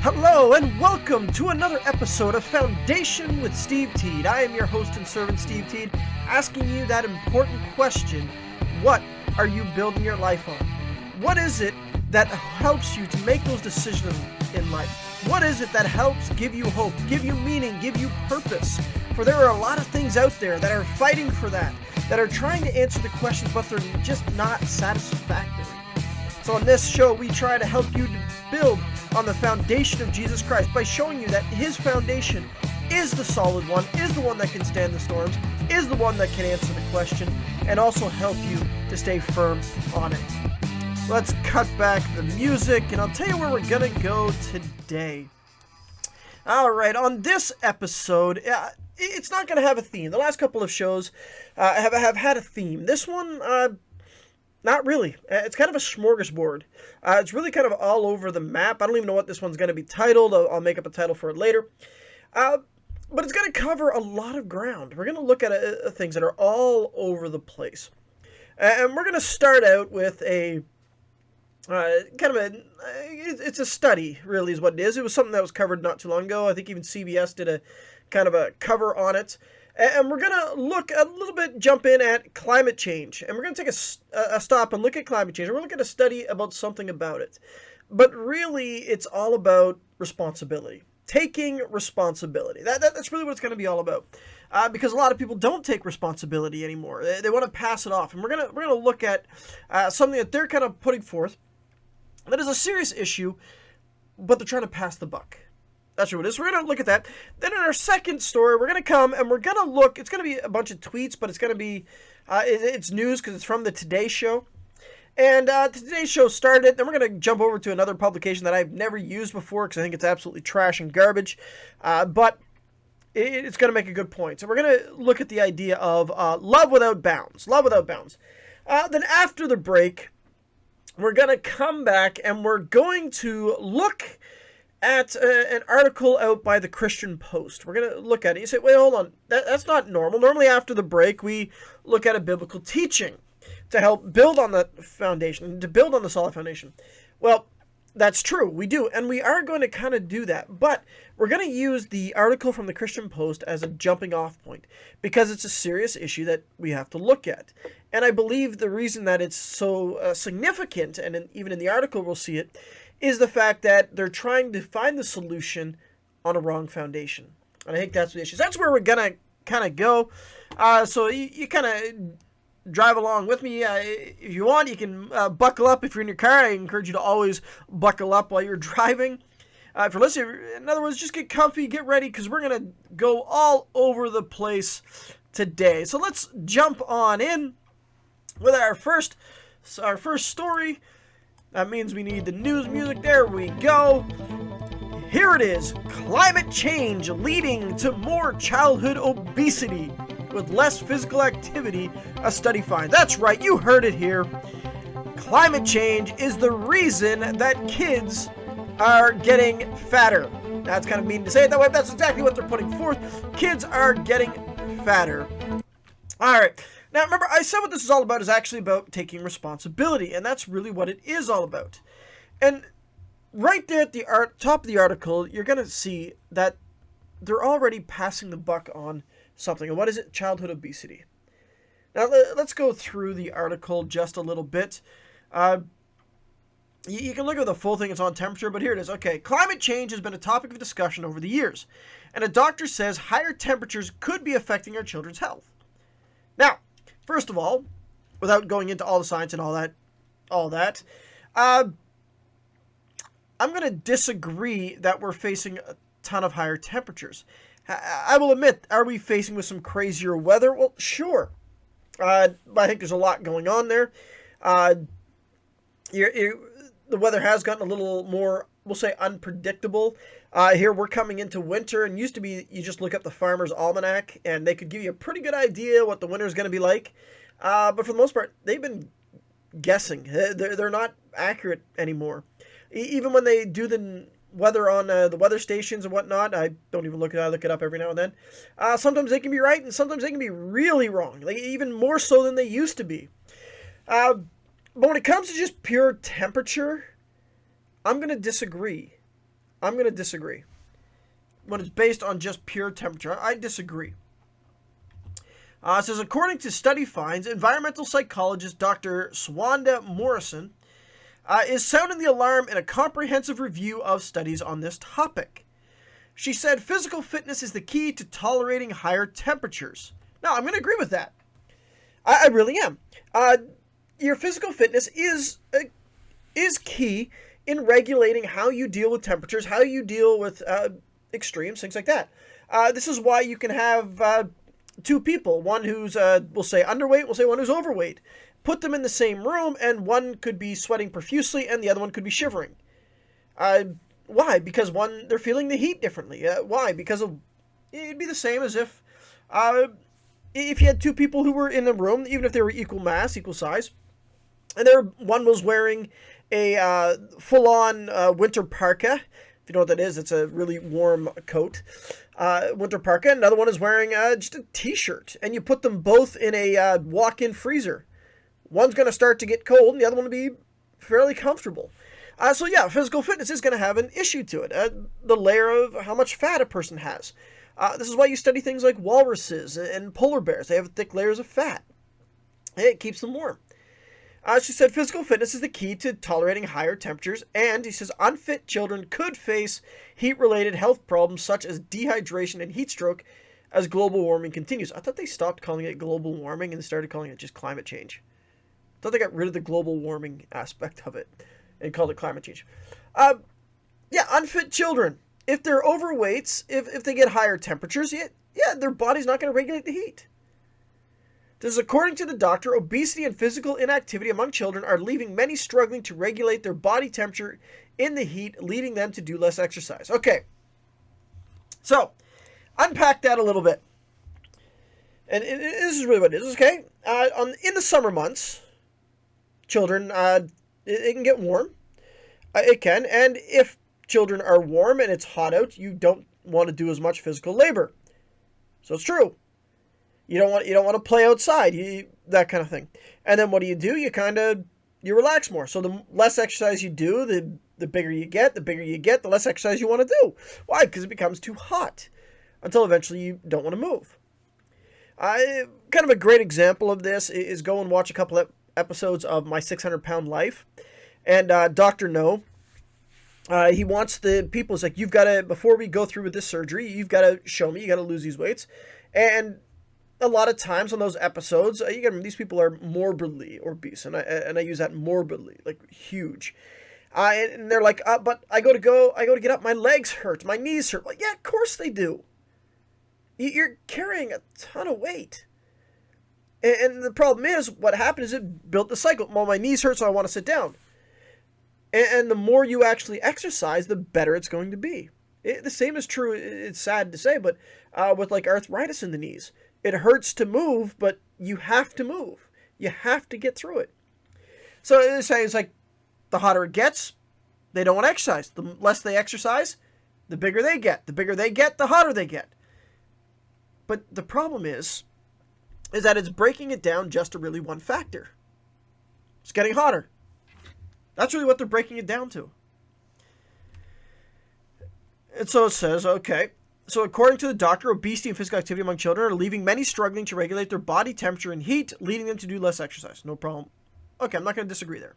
Hello and welcome to another episode of Foundation with Steve Teed. I am your host and servant Steve Teed, asking you that important question: what are you building your life on? What is it that helps you to make those decisions in life? What is it that helps give you hope, give you meaning, give you purpose? For there are a lot of things out there that are fighting for that are trying to answer the questions, but they're just not satisfactory. So on this show, we try to help you to build on the foundation of Jesus Christ by showing you that His foundation is the solid one, is the one that can stand the storms, is the one that can answer the question, and also help you to stay firm on it. Let's cut back the music, and I'll tell you where we're going to go today. Alright, on this episode, it's not going to have a theme. The last couple of shows have had a theme. This one, not really. It's kind of a smorgasbord. It's really kind of all over the map. I don't even know what this one's going to be titled. I'll make up a title for it later. But it's going to cover a lot of ground. We're going to look at things that are all over the place. And we're going to start out with a it's a study, really, is what it is. It was something that was covered not too long ago. I think even CBS did a kind of a cover on it. And we're going to look a little bit, jump in at climate change. And we're going to take a stop and look at climate change. And we're looking at a study about something about it. But really, it's all about responsibility. Taking responsibility. That's really what it's going to be all about. Because a lot of people don't take responsibility anymore. They want to pass it off. And we're going to look at something that they're kind of putting forth that is a serious issue, but they're trying to pass the buck. That's what it is. We're going to look at that. Then in our second story, we're going to come and we're going to look. It's going to be a bunch of tweets, but it's going to be, it's news because it's from the Today Show. And Today's show started. Then we're going to jump over to another publication that I've never used before because I think it's absolutely trash and garbage. But it's going to make a good point. So we're going to look at the idea of love without bounds. Love without bounds. Then after the break, we're going to come back and we're going to look at an article out by the Christian Post. We're going to look at it. You say, wait, hold on. That's not normal. Normally after the break, we look at a biblical teaching to help build on the foundation, to build on the solid foundation. Well, that's true. We do. And we are going to kind of do that. But we're going to use the article from the Christian Post as a jumping off point because it's a serious issue that we have to look at. And I believe the reason that it's so significant, and even in the article we'll see it, is the fact that they're trying to find the solution on a wrong foundation. And I think that's the issue. That's where we're going to kind of go. So you kind of drive along with me. If you want, you can buckle up if you're in your car. I encourage you to always buckle up while you're driving. If you're listening, in other words, just get comfy, get ready, because we're going to go all over the place today. So let's jump on in with our first story. That means we need the news music. There we go. Here it is. Climate change leading to more childhood obesity with less physical activity, a study finds. That's right, you heard it here. Climate change is the reason that kids are getting fatter. That's kind of mean to say it that way, but that's exactly what they're putting forth. Kids are getting fatter. All right. Now, remember, I said what this is all about is actually about taking responsibility, and that's really what it is all about. And right there at the top of the article, you're going to see that they're already passing the buck on something. And what is it? Childhood obesity. Now, let's go through the article just a little bit. You can look at the full thing. It's on temperature, but here it is. Okay, climate change has been a topic of discussion over the years, and a doctor says higher temperatures could be affecting our children's health. Now, first of all, without going into all the science and all that, I'm going to disagree that we're facing a ton of higher temperatures. I will admit, are we facing with some crazier weather? Well, sure. I think there's a lot going on there. The weather has gotten a little more, we'll say, unpredictable. Here we're coming into winter, and used to be you just look up the Farmer's Almanac, and they could give you a pretty good idea what the winter is going to be like. But for the most part, they've been guessing. They're not accurate anymore. Even when they do the weather on the weather stations and whatnot, I don't even look it up. I look it up every now and then. Sometimes they can be right, and sometimes they can be really wrong, like even more so than they used to be. But when it comes to just pure temperature, I'm going to disagree. I'm going to disagree. When it's based on just pure temperature, I disagree. It says, according to study finds, environmental psychologist Dr. Swanda Morrison is sounding the alarm in a comprehensive review of studies on this topic. She said physical fitness is the key to tolerating higher temperatures. Now, I'm going to agree with that. I really am. Your physical fitness is key in regulating how you deal with temperatures, how you deal with extremes, things like that. This is why you can have two people, one who's, we'll say underweight, we'll say one who's overweight. Put them in the same room, and one could be sweating profusely, and the other one could be shivering. Why? Because one, they're feeling the heat differently. Why? Because it'd be the same as if you had two people who were in the room, even if they were equal mass, equal size, and one was wearing a full-on winter parka. If you know what that is, it's a really warm coat. Winter parka. Another one is wearing just a t-shirt. And you put them both in a walk-in freezer. One's going to start to get cold, and the other one will be fairly comfortable. So yeah, physical fitness is going to have an issue to it. The layer of how much fat a person has. This is why you study things like walruses and polar bears. They have thick layers of fat. It keeps them warm. She said physical fitness is the key to tolerating higher temperatures, and he says unfit children could face heat-related health problems such as dehydration and heat stroke as global warming continues. I thought they stopped calling it global warming and started calling it just climate change. I thought they got rid of the global warming aspect of it and called it climate change. Yeah, unfit children. If they're overweights, if they get higher temperatures, yeah, their body's not going to regulate the heat. This is according to the doctor, obesity and physical inactivity among children are leaving many struggling to regulate their body temperature in the heat, leading them to do less exercise. Okay, so unpack that a little bit. And this is really what it is, okay? In the summer months, children, it can get warm. It can, and if children are warm and it's hot out, you don't want to do as much physical labor. So it's true. You don't want to play outside, that kind of thing. And then what do? You relax more. So the less exercise you do, the bigger you get. The bigger you get, the less exercise you want to do. Why? Because it becomes too hot until eventually you don't want to move. Kind of a great example of this is go and watch a couple of episodes of My 600-Pound Life. And Dr. No, he wants the people, it's like, you've got to, before we go through with this surgery, you've got to show me, you got to lose these weights. And a lot of times on those episodes, these people are morbidly obese, and I use that morbidly, like huge. And they're like, but I go to get up, my legs hurt, my knees hurt. Well, yeah, of course they do. You're carrying a ton of weight. And the problem is, what happened is it built the cycle. Well, my knees hurt, so I want to sit down. And the more you actually exercise, the better it's going to be. The same is true, it's sad to say, but with like arthritis in the knees. It hurts to move, but you have to move. You have to get through it. So it's like the hotter it gets, they don't want to exercise. The less they exercise, the bigger they get. The bigger they get, the hotter they get. But the problem is that it's breaking it down just to really one factor. It's getting hotter. That's really what they're breaking it down to. And so it says, okay, so according to the doctor, obesity and physical activity among children are leaving many struggling to regulate their body temperature and heat, leading them to do less exercise. No problem. Okay, I'm not going to disagree there.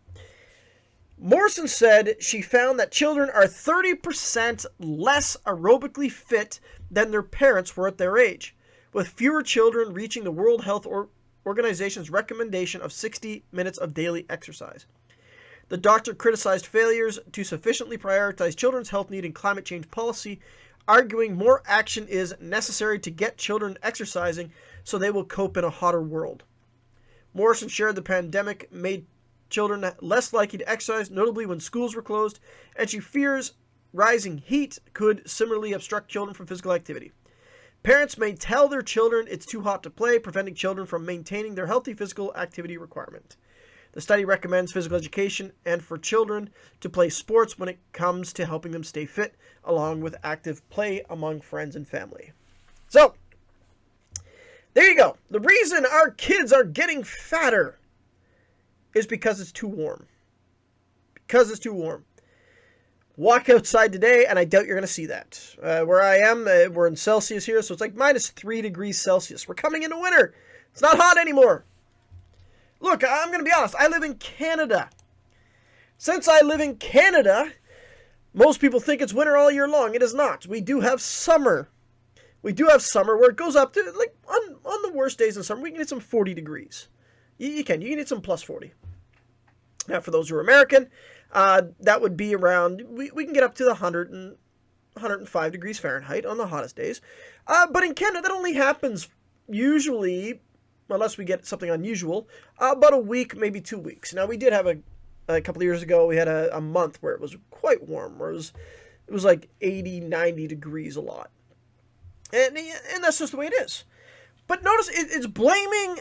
Morrison said she found that children are 30% less aerobically fit than their parents were at their age, with fewer children reaching the World Health Organization's recommendation of 60 minutes of daily exercise. The doctor criticized failures to sufficiently prioritize children's health need in climate change policy, arguing more action is necessary to get children exercising so they will cope in a hotter world. Morrison shared the pandemic made children less likely to exercise, notably when schools were closed, and she fears rising heat could similarly obstruct children from physical activity. Parents may tell their children it's too hot to play, preventing children from maintaining their healthy physical activity requirement. The study recommends physical education and for children to play sports when it comes to helping them stay fit, along with active play among friends and family. So, there you go. The reason our kids are getting fatter is because it's too warm. Because it's too warm. Walk outside today, and I doubt you're going to see that. Where I am, we're in Celsius here, so it's like -3 degrees Celsius. We're coming into winter. It's not hot anymore. Look, I'm going to be honest. I live in Canada. Since I live in Canada, most people think it's winter all year long. It is not. We do have summer. We do have summer where it goes up to, like, on the worst days in summer, we can hit some 40 degrees. You can hit some +40. Now, for those who are American, that would be around, we can get up to the 105 degrees Fahrenheit on the hottest days. But in Canada, that only happens usually, unless we get something unusual, about a week, maybe 2 weeks. Now, we did have a couple of years ago, we had a month where it was quite warm, where it was like 80, 90 degrees a lot. And that's just the way it is. But notice, it's blaming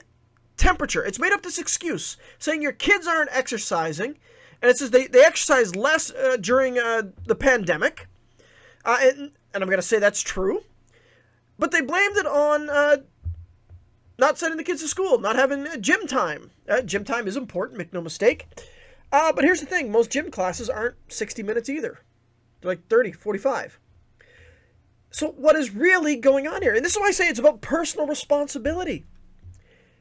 temperature. It's made up this excuse, saying your kids aren't exercising, and it says they exercise less during the pandemic. And I'm going to say that's true. But they blamed it on not sending the kids to school, not having gym time. Gym time is important, make no mistake. But here's the thing. Most gym classes aren't 60 minutes either. They're like 30, 45. So what is really going on here? And this is why I say it's about personal responsibility.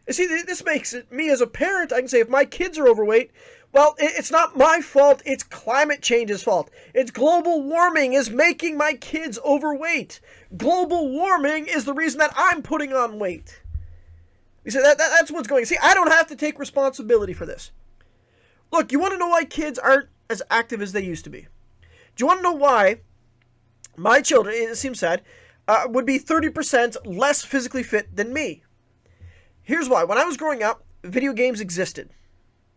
You see, this makes it, me as a parent, I can say if my kids are overweight, well, it's not my fault, it's climate change's fault. It's global warming is making my kids overweight. Global warming is the reason that I'm putting on weight. You see, that's what's going on. See, I don't have to take responsibility for this. Look, you want to know why kids aren't as active as they used to be? Do you want to know why my children, it seems sad, would be 30% less physically fit than me? Here's why. When I was growing up, video games existed.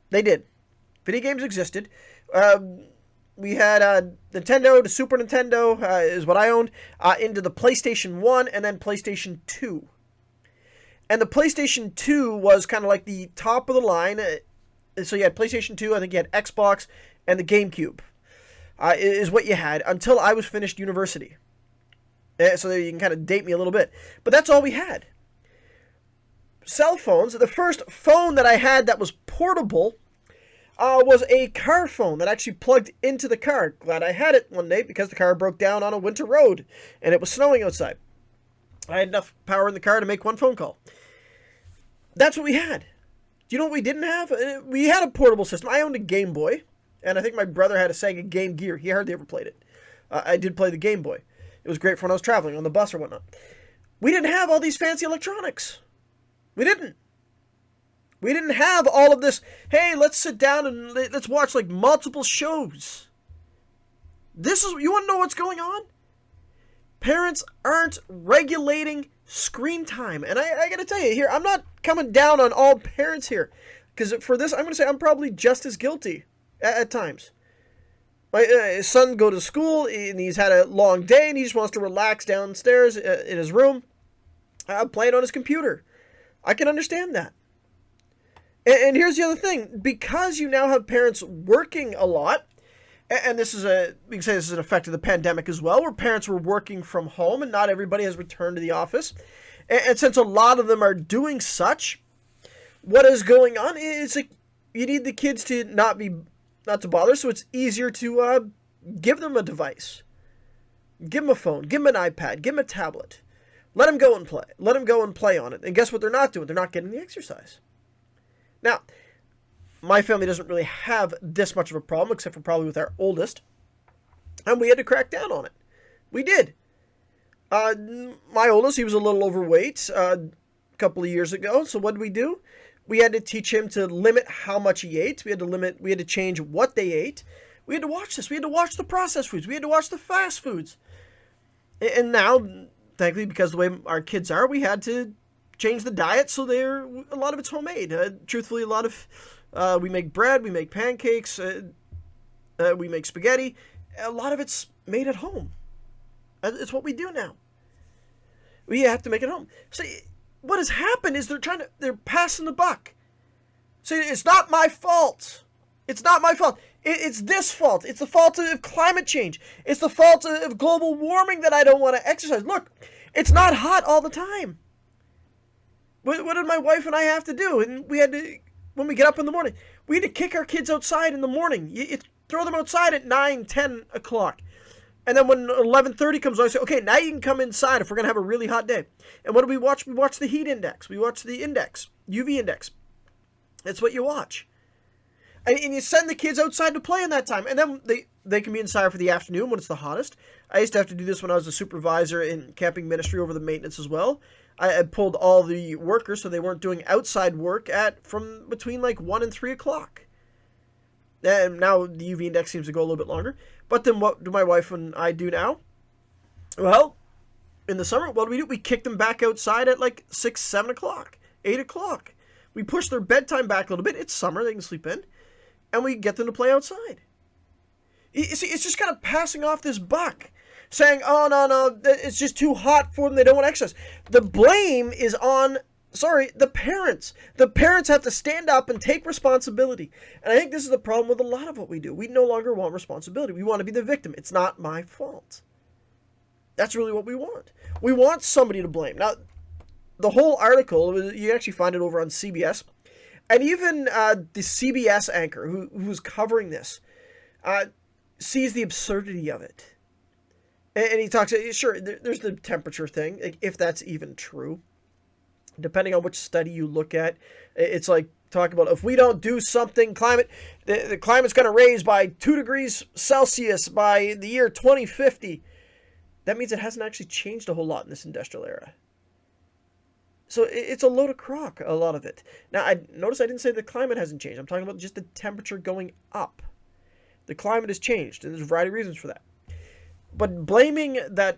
They did. Video games existed. We had Nintendo to Super Nintendo is what I owned, into the PlayStation 1 and then PlayStation 2. And the PlayStation 2 was kind of like the top of the line. So you had PlayStation 2, I think you had Xbox, and the GameCube is what you had until I was finished university. So you can kind of date me a little bit. But that's all we had. Cell phones, the first phone that I had that was portable was a car phone that actually plugged into the car. Glad I had it one day because the car broke down on a winter road and it was snowing outside. I had enough power in the car to make one phone call. That's what we had. Do you know what we didn't have? We had a portable system. I owned a Game Boy, and I think my brother had a Sega Game Gear. He hardly ever played it. I did play the Game Boy. It was great for when I was traveling on the bus or whatnot. We didn't have all these fancy electronics. We didn't. We didn't have all of this, hey, let's sit down and let's watch like multiple shows. You want to know what's going on? Parents aren't regulating screen time. And I got to tell you here, I'm not coming down on all parents here. Because for this, I'm going to say I'm probably just as guilty at times. My son go to school and he's had a long day and he just wants to relax downstairs in his room, playing on his computer. I can understand that. And here's the other thing. Because you now have parents working a lot, and we can say this is an effect of the pandemic as well, where parents were working from home and not everybody has returned to the office. And since a lot of them are doing such, what is going on is like you need the kids to not to bother, so it's easier to give them a device. Give them a phone, give them an iPad, give them a tablet. Let them go and play. Let them go and play on it. And guess what they're not doing? They're not getting the exercise. Now, my family doesn't really have this much of a problem, except for probably with our oldest. And we had to crack down on it. We did. My oldest, he was a little overweight a couple of years ago. So what did we do? We had to teach him to limit how much he ate. We had to change what they ate. We had to watch this. We had to watch the processed foods. We had to watch the fast foods. And now, thankfully, because the way our kids are, we had to change the diet so a lot of it's homemade. Truthfully, we make bread, we make pancakes, we make spaghetti. A lot of it's made at home. It's what we do now. We have to make it home. So what has happened is they're passing the buck. So it's not my fault. It's not my fault. It's this fault. It's the fault of climate change. It's the fault of global warming that I don't want to exercise. Look, it's not hot all the time. What did my wife and I have to do? And we had to, when we get up in the morning, we had to kick our kids outside in the morning. throw them outside at 9, 10 o'clock. And then when 11:30 comes on, I say, okay, now you can come inside if we're going to have a really hot day. And what do we watch? We watch the heat index. We watch the index, UV index. That's what you watch. And you send the kids outside to play in that time. And then they can be inside for the afternoon when it's the hottest. I used to have to do this when I was a supervisor in camping ministry over the maintenance as well. I pulled all the workers so they weren't doing outside work from between like 1 and 3 o'clock. And now the UV index seems to go a little bit longer. But then what do my wife and I do now? Well, in the summer, what do? We kick them back outside at like 6, 7 o'clock, 8 o'clock. We push their bedtime back a little bit. It's summer, they can sleep in. And we get them to play outside. You see, it's just kind of passing off this buck. Saying, oh, no, it's just too hot for them. They don't want to exercise. The blame is on, the parents. The parents have to stand up and take responsibility. And I think this is the problem with a lot of what we do. We no longer want responsibility. We want to be the victim. It's not my fault. That's really what we want. We want somebody to blame. Now, the whole article, you actually find it over on CBS. And even the CBS anchor who's covering this sees the absurdity of it. And he talks, sure, there's the temperature thing, like if that's even true. Depending on which study you look at, it's like talking about if we don't do something, the climate's going to raise by 2 degrees Celsius by the year 2050. That means it hasn't actually changed a whole lot in this industrial era. So it's a load of crock, a lot of it. Now, notice I didn't say the climate hasn't changed. I'm talking about just the temperature going up. The climate has changed, and there's a variety of reasons for that. But blaming that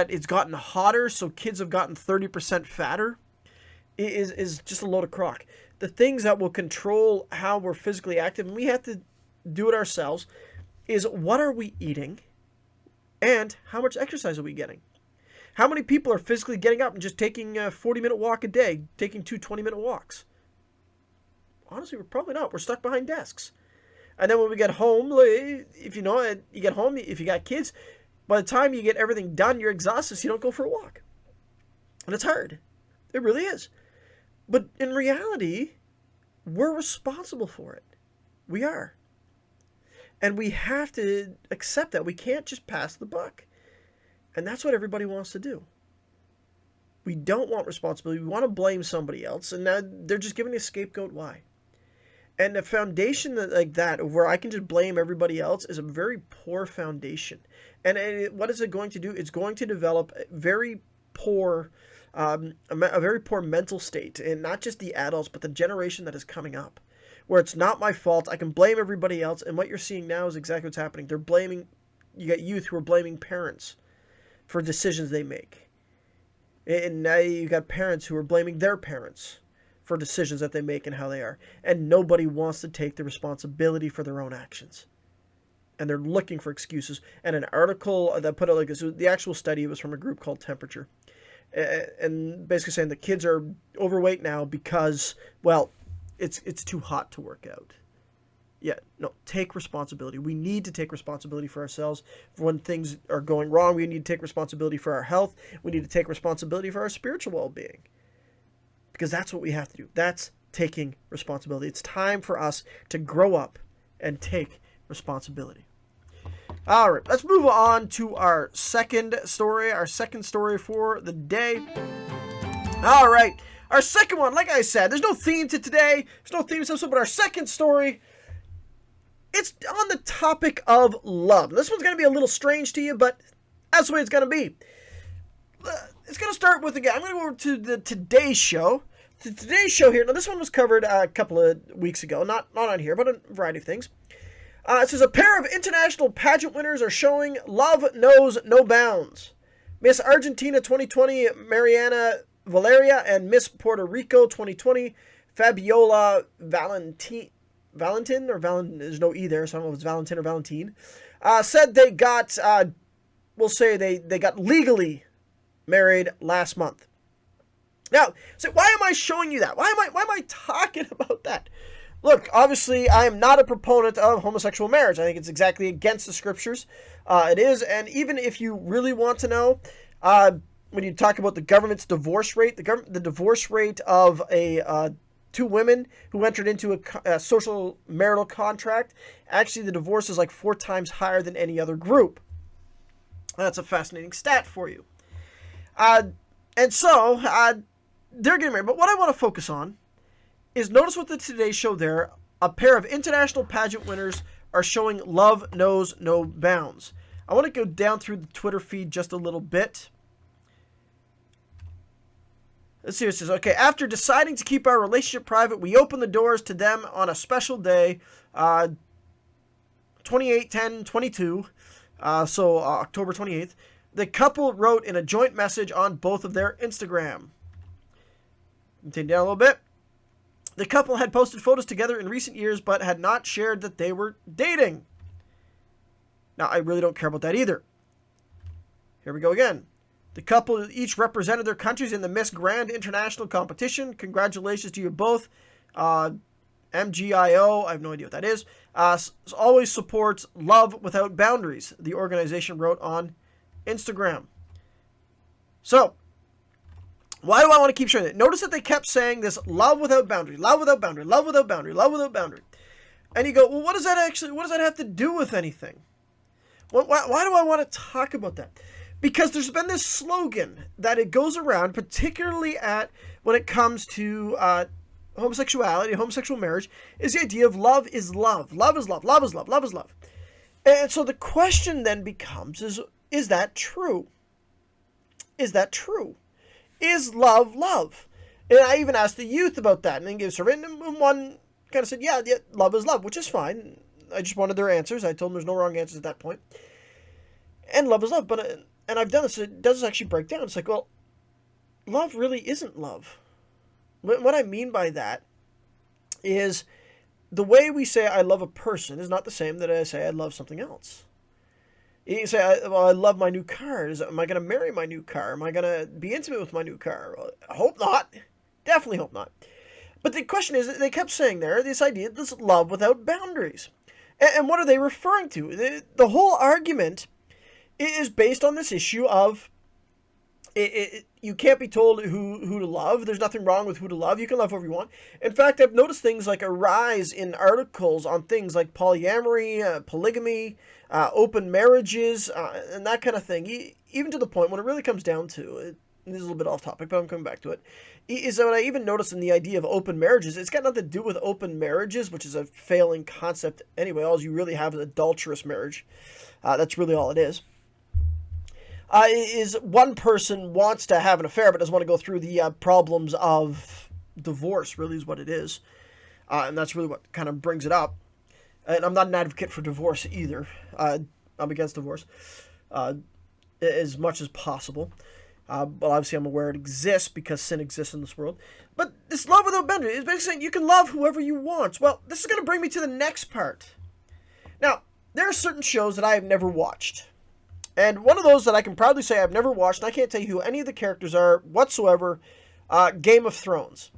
it's gotten hotter, so kids have gotten 30% fatter, is just a load of crock. The things that will control how we're physically active, and we have to do it ourselves, is what are we eating, and how much exercise are we getting? How many people are physically getting up and just taking a 40-minute walk a day, taking 2 20-minute walks? Honestly, we're probably not. We're stuck behind desks. And then when we get home, if you get home, if you got kids, by the time you get everything done, you're exhausted, so you don't go for a walk. And it's hard. It really is. But in reality, we're responsible for it. We are. And we have to accept that. We can't just pass the buck. And that's what everybody wants to do. We don't want responsibility. We want to blame somebody else. And now they're just giving a scapegoat. Why? And a foundation like that, where I can just blame everybody else, is a very poor foundation. And what is it going to do? It's going to develop a very poor mental state, and not just the adults, but the generation that is coming up, where it's not my fault. I can blame everybody else. And what you're seeing now is exactly what's happening. They're blaming. You got youth who are blaming parents for decisions they make, and now you got parents who are blaming their parents for decisions that they make and how they are. And nobody wants to take the responsibility for their own actions. And they're looking for excuses. And an article that put it like this, the actual study was from a group called Temperature. And basically saying the kids are overweight now because, well, it's too hot to work out. Yeah, no, take responsibility. We need to take responsibility for ourselves. For when things are going wrong, we need to take responsibility for our health. We need to take responsibility for our spiritual well-being. Because that's what we have to do. That's taking responsibility. It's time for us to grow up and take responsibility. All right, let's move on to our second story for the day. All right, our second one, like I said, there's no theme to today. There's no theme to this one, but our second story, it's on the topic of love. This one's going to be a little strange to you, but that's the way it's going to be. It's going to start with, again, I'm going to go over to the Today Show. The Today Show here, now this one was covered a couple of weeks ago, not on here, but a variety of things. It says, a pair of international pageant winners are showing love knows no bounds. Miss Argentina 2020, Mariana Valeria, and Miss Puerto Rico 2020, Fabiola Valentin, there's no E there, so I don't know if it's Valentin or Valentine, said they got, they got legally married last month. Now, so why am I showing you that? Why am I talking about that? Look, obviously, I am not a proponent of homosexual marriage. I think it's exactly against the scriptures. It is, and even if you really want to know, when you talk about the government's divorce rate, the divorce rate of a two women who entered into a social marital contract. Actually, the divorce is like 4 times higher than any other group. That's a fascinating stat for you. And so, they're getting married. But what I want to focus on is notice what the Today Show there. A pair of international pageant winners are showing love knows no bounds. I want to go down through the Twitter feed just a little bit. Let's see what it says. Okay, after deciding to keep our relationship private, we opened the doors to them on a special day, 28/10/22, so October 28th. The couple wrote in a joint message on both of their Instagram. Take down a little bit. The couple had posted photos together in recent years, but had not shared that they were dating. Now, I really don't care about that either. Here we go again. The couple each represented their countries in the Miss Grand International competition. Congratulations to you both. MGIO, I have no idea what that is. Always supports love without boundaries, the organization wrote on Instagram. So, why do I want to keep showing it? Notice that they kept saying this love without boundary, love without boundary, love without boundary, love without boundary. And you go, well, what does that have to do with anything? Why do I want to talk about that? Because there's been this slogan that it goes around, particularly when it comes to homosexuality, homosexual marriage, is the idea of love is love. Love is love. Love is love. Love is love. And so the question then becomes, is that true? Is that true? Is love love? And I even asked the youth about that, and then gave a survey, and one kind of said, yeah, love is love, which is fine. I just wanted their answers. I told them there's no wrong answers at that point. And love is love, but and I've done this, it does actually break down. It's like, well, love really isn't love. What I mean by that is the way we say I love a person is not the same that I say I love something else. You say, I love my new car. Am I going to marry my new car? Am I going to be intimate with my new car? Well, I hope not. Definitely hope not. But the question is, they kept saying there, this idea, this love without boundaries. And what are they referring to? The whole argument is based on this issue of you can't be told who to love. There's nothing wrong with who to love. You can love whoever you want. In fact, I've noticed things like a rise in articles on things like polyamory, polygamy, open marriages, and that kind of thing. Even to the point when it really comes down to it, this is a little bit off topic, but I'm coming back to it, is that what I even noticed in the idea of open marriages, it's got nothing to do with open marriages, which is a failing concept anyway. All you really have is adulterous marriage. That's really all it is. Is one person wants to have an affair but doesn't want to go through the problems of divorce, really is what it is. And that's really what kind of brings it up. And I'm not an advocate for divorce either. I'm against divorce as much as possible. But obviously I'm aware it exists because sin exists in this world. But this love without boundaries is basically saying you can love whoever you want. Well, this is going to bring me to the next part. Now, there are certain shows that I have never watched. And one of those that I can proudly say I've never watched, and I can't tell you who any of the characters are whatsoever, Game of Thrones.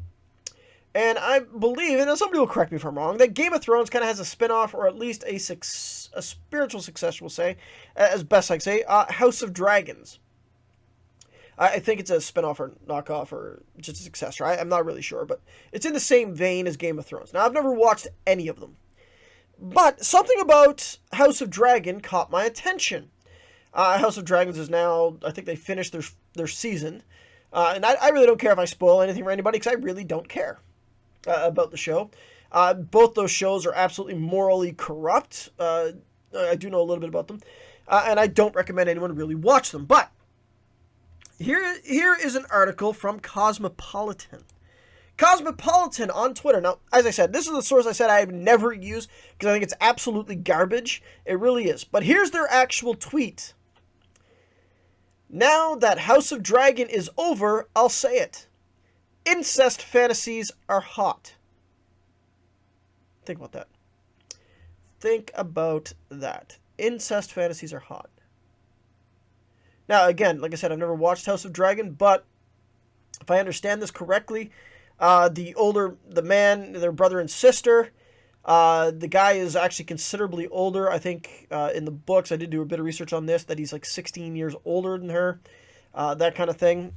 And I believe, and somebody will correct me if I'm wrong, that Game of Thrones kind of has a spin-off, or at least a spiritual success, we'll say, as best I can say, House of Dragons. I think it's a spin-off or knockoff or just a successor. I'm not really sure, but it's in the same vein as Game of Thrones. Now, I've never watched any of them. But something about House of Dragon caught my attention. House of Dragons is now, I think they finished their season. And I really don't care if I spoil anything for anybody, because I really don't care about the show. Both those shows are absolutely morally corrupt. I do know a little bit about them. And I don't recommend anyone really watch them. But here is an article from Cosmopolitan. Cosmopolitan on Twitter. Now, as I said, this is the source I said I have never used because I think it's absolutely garbage. It really is. But here's their actual tweet. Now that House of Dragon is over, I'll say it. Incest fantasies are hot. Think about that. Think about that. Incest fantasies are hot. Now, again, like I said, I've never watched House of Dragon, but if I understand this correctly, the man, their brother and sister, the guy is actually considerably older. I think in the books, I did do a bit of research on this, that he's like 16 years older than her, that kind of thing.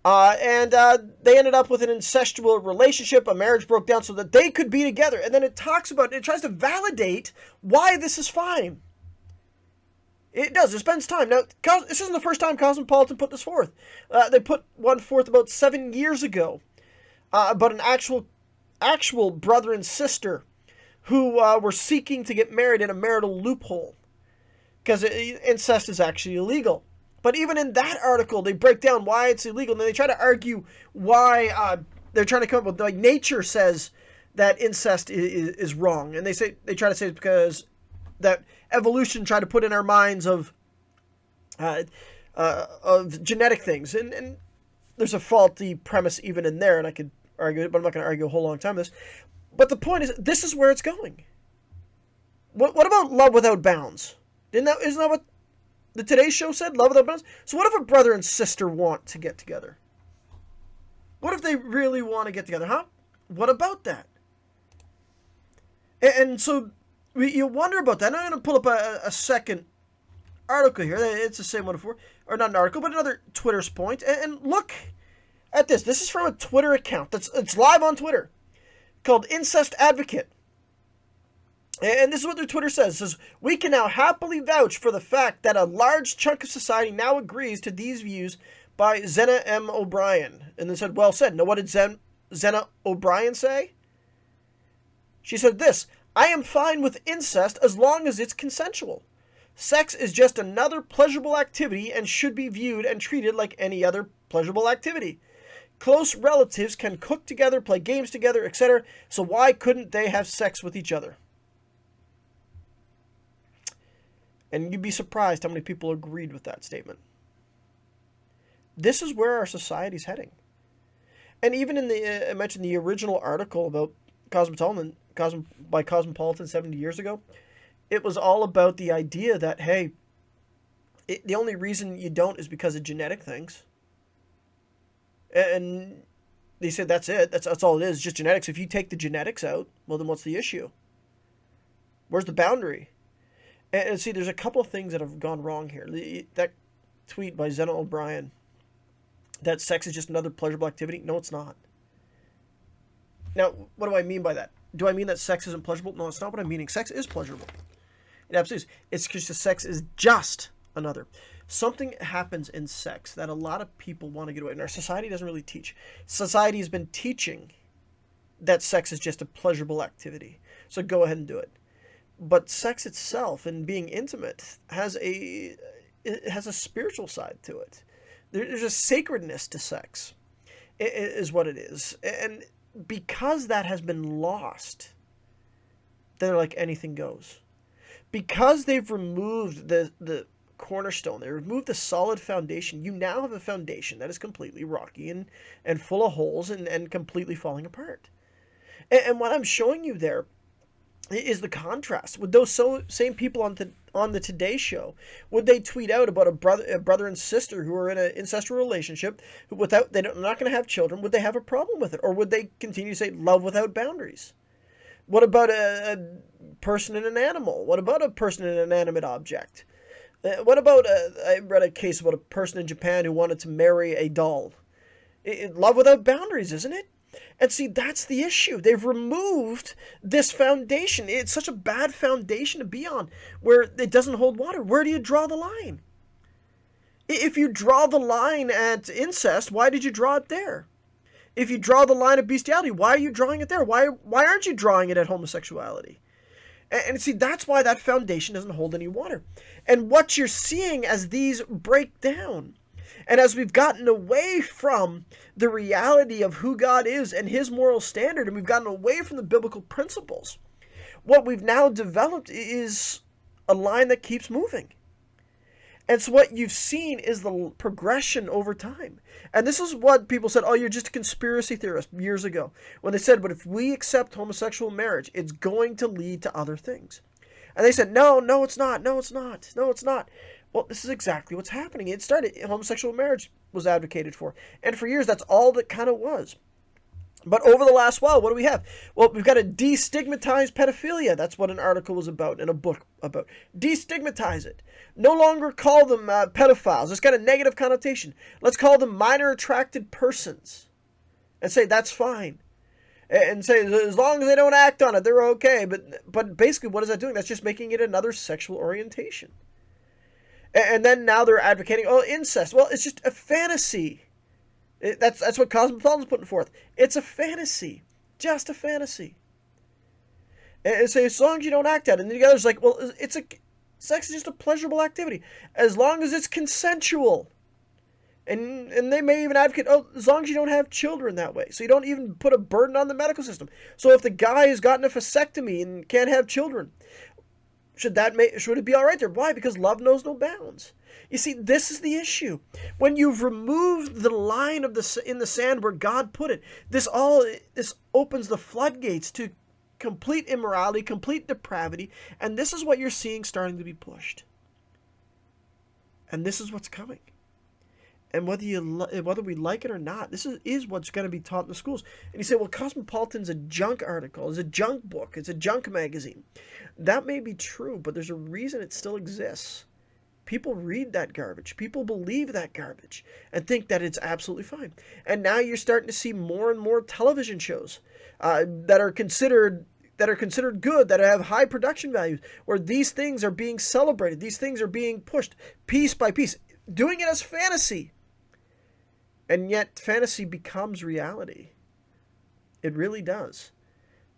And they ended up with an incestual relationship. A marriage broke down so that they could be together. And then it tries to validate why this is fine. It does. It spends time. Now, this isn't the first time Cosmopolitan put this forth. They put one forth about 7 years ago about an actual brother and sister who were seeking to get married in a marital loophole, because incest is actually illegal. But even in that article, they break down why it's illegal, and then they try to argue why they're trying to come up with, like, nature says that incest is wrong, and they try to say it's because that evolution tried to put in our minds of genetic things, and there's a faulty premise even in there, and I could argue it, but I'm not going to argue a whole long time on this. But the point is, this is where it's going. What about love without bounds? Isn't that what the Today Show said? Love without bounds? So what if a brother and sister want to get together? What if they really want to get together, huh? What about that? And so you wonder about that. And I'm going to pull up a second article here. It's the same one before. Or not an article, but another Twitter's point. And look at this. This is from a Twitter account. It's live on Twitter, called Incest Advocate. And this is what their Twitter says. It says, "We can now happily vouch for the fact that a large chunk of society now agrees to these views by Zena M. O'Brien." And they said, well said. Now, what did Zena O'Brien say? She said this: "I am fine with incest as long as it's consensual. Sex is just another pleasurable activity and should be viewed and treated like any other pleasurable activity. Close relatives can cook together, play games together, etc. So why couldn't they have sex with each other?" And you'd be surprised how many people agreed with that statement. This is where our society's heading. And even in I mentioned the original article about by Cosmopolitan 70 years ago, it was all about the idea that, hey, the only reason you don't is because of genetic things. And they said that's it. That's all it is, just genetics. If you take the genetics out, well, then what's the issue? Where's the boundary? And see, there's a couple of things that have gone wrong here. That tweet by Zena O'Brien, that sex is just another pleasurable activity. No, it's not. Now, what do I mean by that? Do I mean that sex isn't pleasurable? No, it's not what I'm meaning. Sex is pleasurable. It absolutely is. It's just that sex is just another. Something happens in sex that a lot of people want to get away. And our society doesn't really teach. Society has been teaching that sex is just a pleasurable activity. So go ahead and do it. But sex itself and being intimate has a spiritual side to it. There's a sacredness to sex, is what it is. And because that has been lost, they're like anything goes. Because they've removed the cornerstone, they removed the solid foundation, you now have a foundation that is completely rocky and full of holes and completely falling apart. And what I'm showing you there is the contrast with those same people on the Today Show. Would they tweet out about a brother and sister who are in an incestual relationship they're not going to have children? Would they have a problem with it, or would they continue to say love without boundaries? What about a person and an animal? What about a person and an inanimate object? What about I read a case about a person in Japan who wanted to marry a doll. Love without boundaries, isn't it? And see, that's the issue. They've removed this foundation. It's such a bad foundation to be on, where it doesn't hold water. Where do you draw the line? If you draw the line at incest, why did you draw it there? If you draw the line at bestiality, why are you drawing it there? Why aren't you drawing it at homosexuality? And see, that's why that foundation doesn't hold any water. And what you're seeing as these break down, and as we've gotten away from the reality of who God is and his moral standard, and we've gotten away from the biblical principles, what we've now developed is a line that keeps moving. And so what you've seen is the progression over time. And this is what people said, oh, you're just a conspiracy theorist, years ago, when they said, but if we accept homosexual marriage, it's going to lead to other things. And they said, no, it's not. No, it's not. No, it's not. Well, this is exactly what's happening. It started, homosexual marriage was advocated for. And for years, that's all that kind of was. But over the last while, what do we have? Well, we've got to destigmatize pedophilia. That's what an article was about in a book about. Destigmatize it. No longer call them pedophiles. It's got a negative connotation. Let's call them minor attracted persons. And say that's fine. And say as long as they don't act on it, they're okay. But basically, what is that doing? That's just making it another sexual orientation. And then now they're advocating, incest. Well, it's just a fantasy. That's what Cosmopolitan's putting forth. It's a fantasy. Just a fantasy. And say, as long as you don't act out it. And then the other's like, well, sex is just a pleasurable activity. As long as it's consensual. And they may even advocate, as long as you don't have children that way. So you don't even put a burden on the medical system. So if the guy has gotten a vasectomy and can't have children, should it be all right there? Why? Because love knows no bounds. You see, this is the issue. When you've removed the line in the sand where God put it, this opens the floodgates to complete immorality, complete depravity, and this is what you're seeing starting to be pushed. And this is what's coming. And whether we like it or not, this is what's going to be taught in the schools. And you say, well, Cosmopolitan's a junk article, it's a junk book, it's a junk magazine. That may be true, but there's a reason it still exists. People read that garbage. People believe that garbage and think that it's absolutely fine. And now you're starting to see more and more television shows that are considered good, that have high production values, where these things are being celebrated. These things are being pushed piece by piece, doing it as fantasy. And yet fantasy becomes reality. It really does.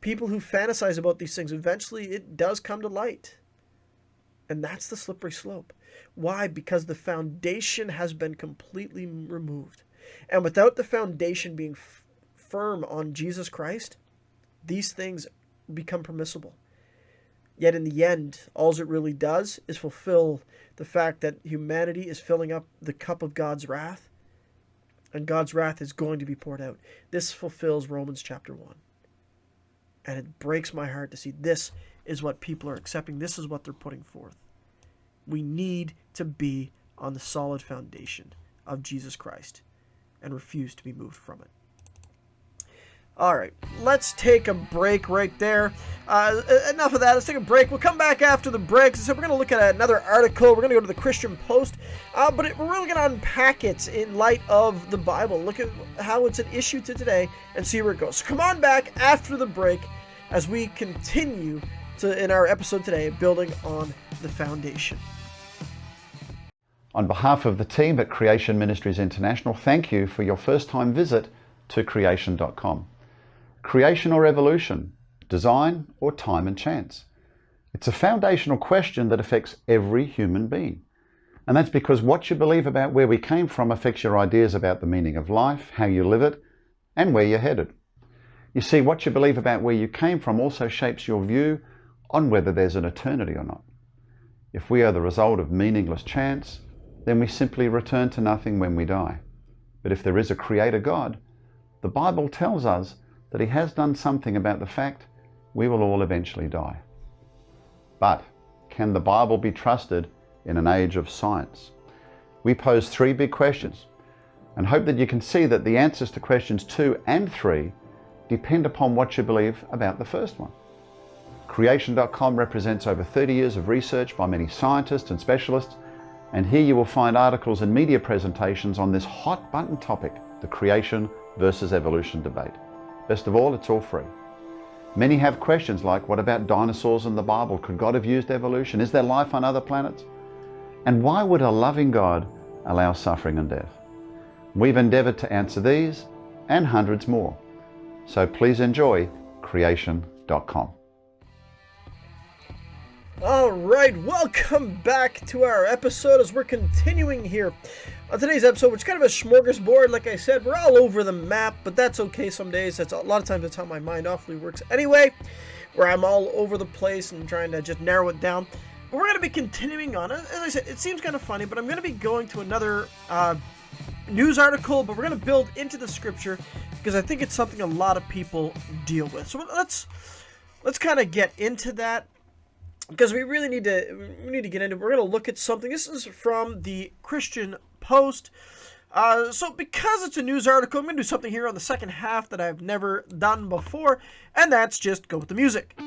People who fantasize about these things, eventually it does come to light. And that's the slippery slope. Why? Because the foundation has been completely removed. And without the foundation being firm on Jesus Christ, these things become permissible. Yet in the end, all it really does is fulfill the fact that humanity is filling up the cup of God's wrath, and God's wrath is going to be poured out. This fulfills Romans chapter 1. And it breaks my heart to see this is what people are accepting. This is what they're putting forth. We need to be on the solid foundation of Jesus Christ and refuse to be moved from it. All right, let's take a break right there. Enough of that. Let's take a break. We'll come back after the break. So we're going to look at another article. We're going to go to the Christian Post. But we're really going to unpack it in light of the Bible. Look at how it's an issue to today and see where it goes. So come on back after the break as we continue in our episode today, building on the foundation. On behalf of the team at Creation Ministries International, thank you for your first-time visit to creation.com. Creation or evolution, design or time and chance? It's a foundational question that affects every human being. And that's because what you believe about where we came from affects your ideas about the meaning of life, how you live it, and where you're headed. You see, what you believe about where you came from also shapes your view on whether there's an eternity or not. If we are the result of meaningless chance, then we simply return to nothing when we die. But if there is a Creator God, the Bible tells us that He has done something about the fact we will all eventually die. But can the Bible be trusted in an age of science? We pose three big questions and hope that you can see that the answers to questions 2 and 3 depend upon what you believe about the first one. Creation.com represents over 30 years of research by many scientists and specialists, and here you will find articles and media presentations on this hot button topic, the creation versus evolution debate. Best of all, it's all free. Many have questions like, what about dinosaurs in the Bible? Could God have used evolution? Is there life on other planets? And why would a loving God allow suffering and death? We've endeavored to answer these and hundreds more. So please enjoy creation.com. All right, welcome back to our episode as we're continuing here on today's episode, which is kind of a smorgasbord. Like I said, we're all over the map, but that's okay some days. That's a lot of times that's how my mind awfully works anyway, where I'm all over the place and trying to just narrow it down. But we're going to be continuing on. As I said, it seems kind of funny, but I'm going to be going to another news article, but we're going to build into the scripture because I think it's something a lot of people deal with. So let's kind of get into that. Because we really need to get into it. We're going to look at something. This is from the Christian Post. So because it's a news article, I'm going to do something here on the second half that I've never done before, and that's just go with the music.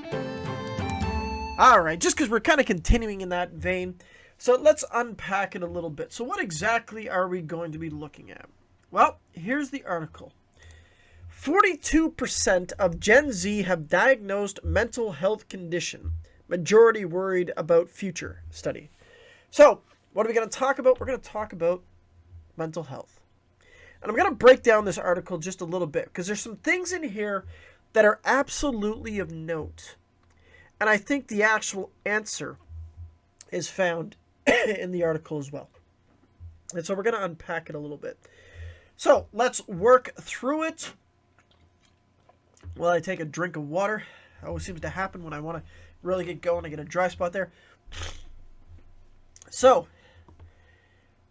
Alright, just because we're kind of continuing in that vein, so let's unpack it a little bit. So what exactly are we going to be looking at? Well, here's the article. 42% of Gen Z have diagnosed mental health condition. Majority worried about future study. So, what are we going to talk about? We're going to talk about mental health. And I'm going to break down this article just a little bit because there's some things in here that are absolutely of note. And I think the actual answer is found in the article as well. And so we're going to unpack it a little bit. So let's work through it while I take a drink of water. That always seems to happen when I want to really get going. I get a dry spot there. So,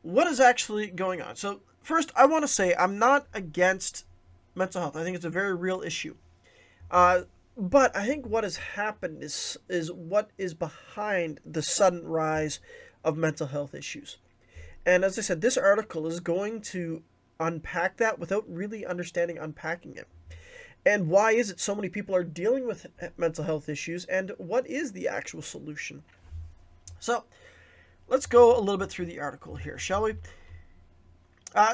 what is actually going on? So, first, I want to say I'm not against mental health. I think it's a very real issue. But I think what has happened is what is behind the sudden rise of mental health issues. And as I said, this article is going to unpack that without really understanding unpacking it. And why is it so many people are dealing with mental health issues, and what is the actual solution? So, let's go a little bit through the article here, shall we?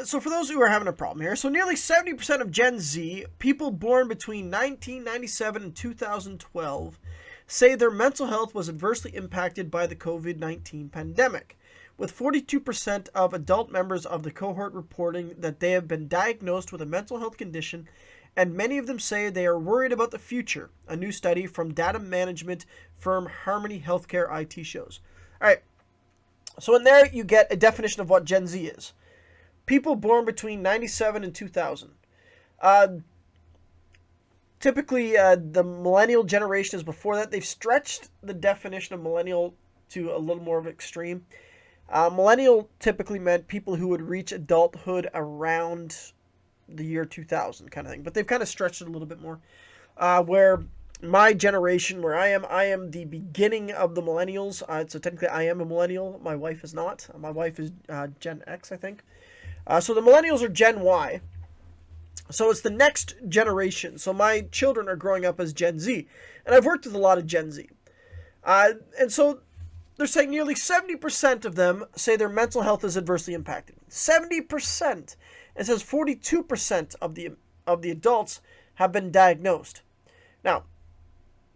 So for those who are having a problem here, so nearly 70% of Gen Z, people born between 1997 and 2012, say their mental health was adversely impacted by the COVID-19 pandemic, with 42% of adult members of the cohort reporting that they have been diagnosed with a mental health condition, and many of them say they are worried about the future, a new study from data management firm Harmony Healthcare IT shows. All right, so in there you get a definition of what Gen Z is. People born between 97 and 2000. Typically, the millennial generation is before that. They've stretched the definition of millennial to a little more of an extreme. Millennial typically meant people who would reach adulthood around the year 2000 kind of thing. But they've kind of stretched it a little bit more. Where my generation, where I am the beginning of the millennials. So technically I am a millennial. My wife is not. My wife is Gen X, I think. So the millennials are Gen Y. So it's the next generation. So my children are growing up as Gen Z. And I've worked with a lot of Gen Z. And so they're saying nearly 70% of them say their mental health is adversely impacted. 70%. It says 42% of the adults have been diagnosed. Now,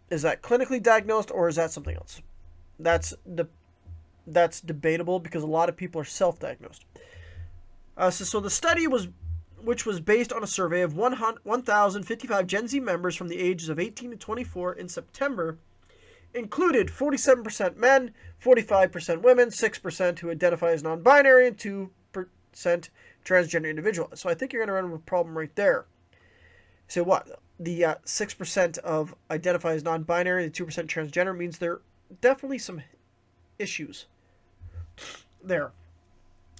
is that clinically diagnosed or is that something else? That's debatable because a lot of people are self-diagnosed. So the study which was based on a survey of 1,055 Gen Z members from the ages of 18 to 24 in September, included 47% men, 45% women, 6% who identify as non-binary, and 2% transgender individuals. So I think you're going to run into a problem right there. So what? The 6% of identify as non-binary and 2% transgender means there are definitely some issues there.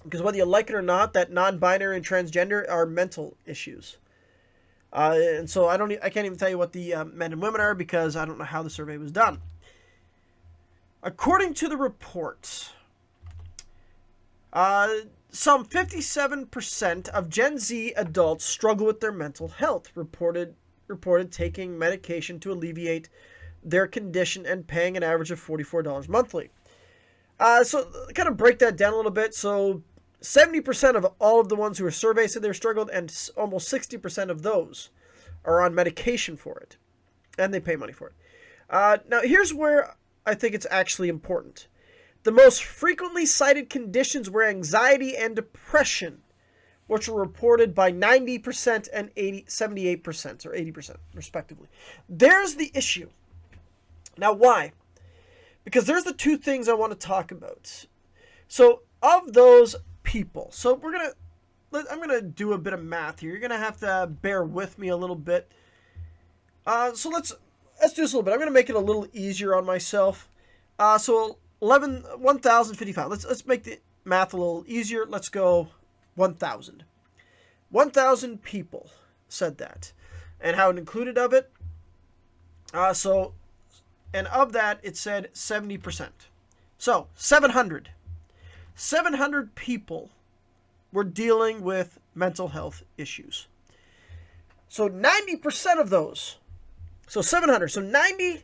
Because whether you like it or not, that non-binary and transgender are mental issues. And so I can't even tell you what the men and women are because I don't know how the survey was done. According to the report, some 57% of Gen Z adults struggle with their mental health, reported taking medication to alleviate their condition and paying an average of $44 monthly. So kind of break that down a little bit. So 70% of all of the ones who were surveyed said they struggled, and almost 60% of those are on medication for it, and they pay money for it. Now, here's where I think it's actually important. The most frequently cited conditions were anxiety and depression, which were reported by 90% and 78% or 80%, respectively. There's the issue. Now, why? Because there's the two things I want to talk about. So, of those people, so I'm gonna do a bit of math here. You're gonna have to bear with me a little bit. So let's do this a little bit. I'm gonna make it a little easier on myself. So 1,055. Let's make the math a little easier. Let's go 1,000. 1,000 people said that, and how it included of it. And of that, it said 70%. So 700 people were dealing with mental health issues. So 90% of those, so 700, so 90%.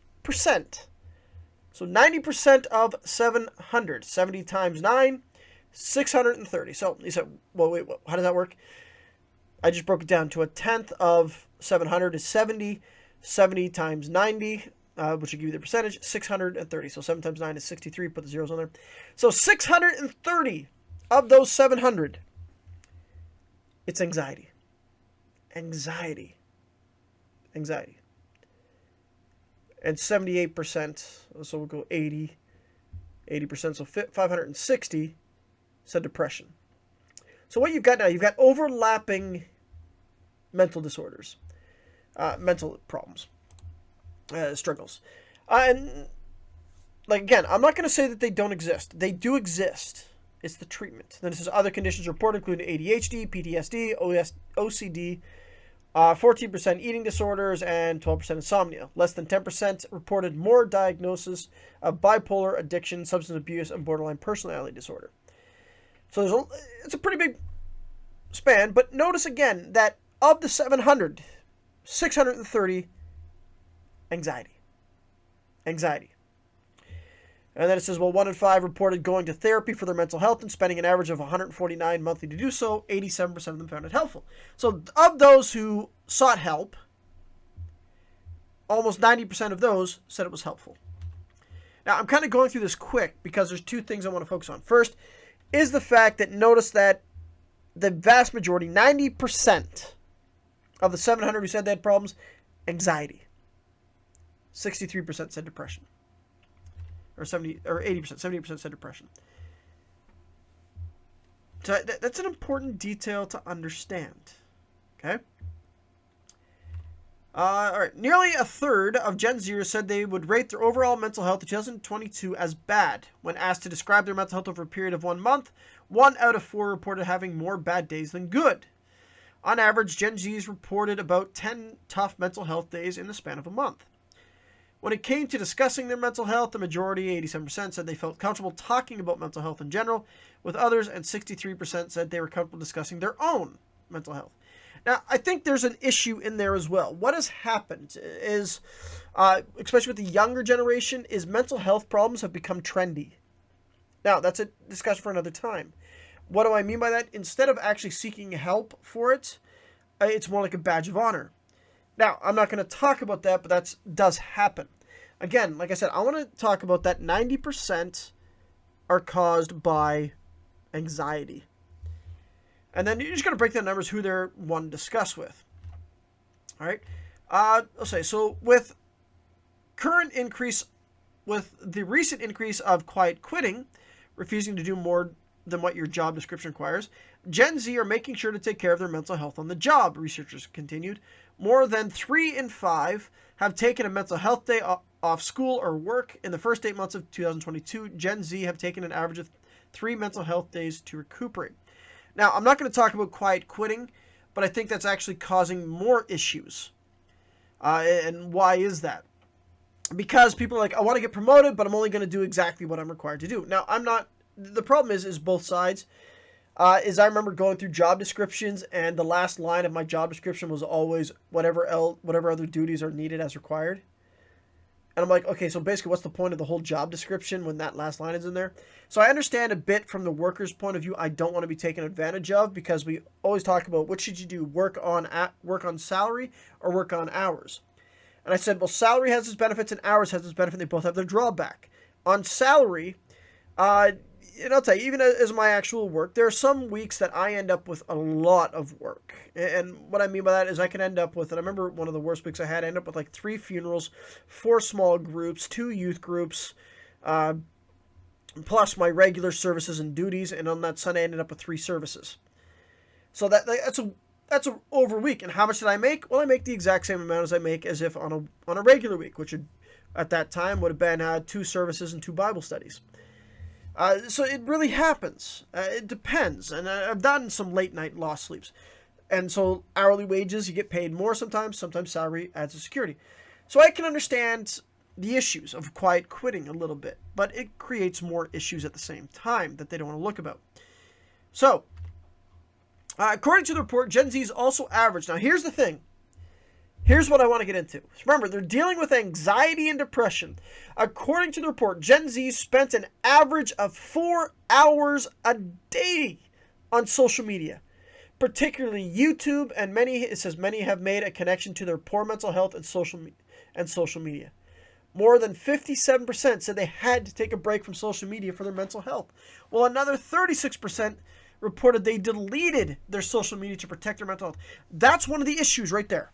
So 90% of 700, 70 times 9, 630. So you said, well, wait, how does that work? I just broke it down to a tenth of 700 is 70. 70 times 90, which will give you the percentage, 630. So 7 times 9 is 63. Put the zeros on there. So 630 of those 700, it's anxiety. Anxiety. Anxiety. And 78%, so we'll go 80%, so 560 said depression. So what you've got now, you've got overlapping mental disorders, mental problems, struggles. And like, again, I'm not going to say that they don't exist. They do exist. It's the treatment. Then it says other conditions reported include ADHD, PTSD, OCD, 14% eating disorders, and 12% insomnia. Less than 10% reported more diagnosis of bipolar, addiction, substance abuse, and borderline personality disorder. So it's a pretty big span, but notice again that of the 700, 630, anxiety. Anxiety. And then it says, well, 1 in 5 reported going to therapy for their mental health and spending an average of $149 monthly to do so. 87% of them found it helpful. So of those who sought help, almost 90% of those said it was helpful. Now, I'm kind of going through this quick because there's two things I want to focus on. First is the fact that notice that the vast majority, 90% of the 700 who said they had problems, anxiety. 63% said depression. Or 80%, 70% said depression. So that's an important detail to understand. Okay? All right. Nearly a third of Gen Zers said they would rate their overall mental health in 2022 as bad. When asked to describe their mental health over a period of 1 month, 1 out of 4 reported having more bad days than good. On average, Gen Zs reported about 10 tough mental health days in the span of a month. When it came to discussing their mental health, the majority, 87%, said they felt comfortable talking about mental health in general with others, and 63% said they were comfortable discussing their own mental health. Now, I think there's an issue in there as well. What has happened is, especially with the younger generation, is mental health problems have become trendy. Now, that's a discussion for another time. What do I mean by that? Instead of actually seeking help for it, it's more like a badge of honor. Now, I'm not going to talk about that, but that does happen. Again, like I said, I want to talk about that 90% are caused by anxiety. And then you're just going to break down numbers who they're one to discuss with. All right. Okay, so with the recent increase of quiet quitting, refusing to do more than what your job description requires, Gen Z are making sure to take care of their mental health on the job, researchers continued. More than 3 in 5 have taken a mental health day off school or work. In the first 8 months of 2022, Gen Z have taken an average of 3 mental health days to recuperate. Now, I'm not going to talk about quiet quitting, but I think that's actually causing more issues. And why is that? Because people are like, I want to get promoted, but I'm only going to do exactly what I'm required to do. Now, the problem is both sides. I remember going through job descriptions, and the last line of my job description was always whatever other duties are needed as required. And I'm like, okay, so basically what's the point of the whole job description when that last line is in there? So I understand a bit from the worker's point of view. I don't want to be taken advantage of, because we always talk about what should you do, work on salary or work on hours. And I said, well, salary has its benefits and hours has its benefit. They both have their drawback. On salary, and I'll tell you, even as my actual work, there are some weeks that I end up with a lot of work. And what I mean by that is I can end up with, and I remember one of the worst weeks I had, I ended up with like 3 funerals, 4 small groups, 2 youth groups, plus my regular services and duties. And on that Sunday, I ended up with 3 services. So that's an over week. And how much did I make? Well, I make the exact same amount as I make as if on a regular week, which at that time would have been 2 services and 2 Bible studies. So it really happens. It depends. And I've done some late night lost sleeps. And so hourly wages, you get paid more sometimes. Sometimes salary adds to security. So I can understand the issues of quiet quitting a little bit. But it creates more issues at the same time that they don't want to look about. So According to the report, Gen Z is also average. Now, here's the thing. Here's what I want to get into. Remember, they're dealing with anxiety and depression. According to the report, Gen Z spent an average of 4 hours a day on social media, particularly YouTube, and it says many have made a connection to their poor mental health and social media. More than 57% said they had to take a break from social media for their mental health, while another 36% reported they deleted their social media to protect their mental health. That's one of the issues right there.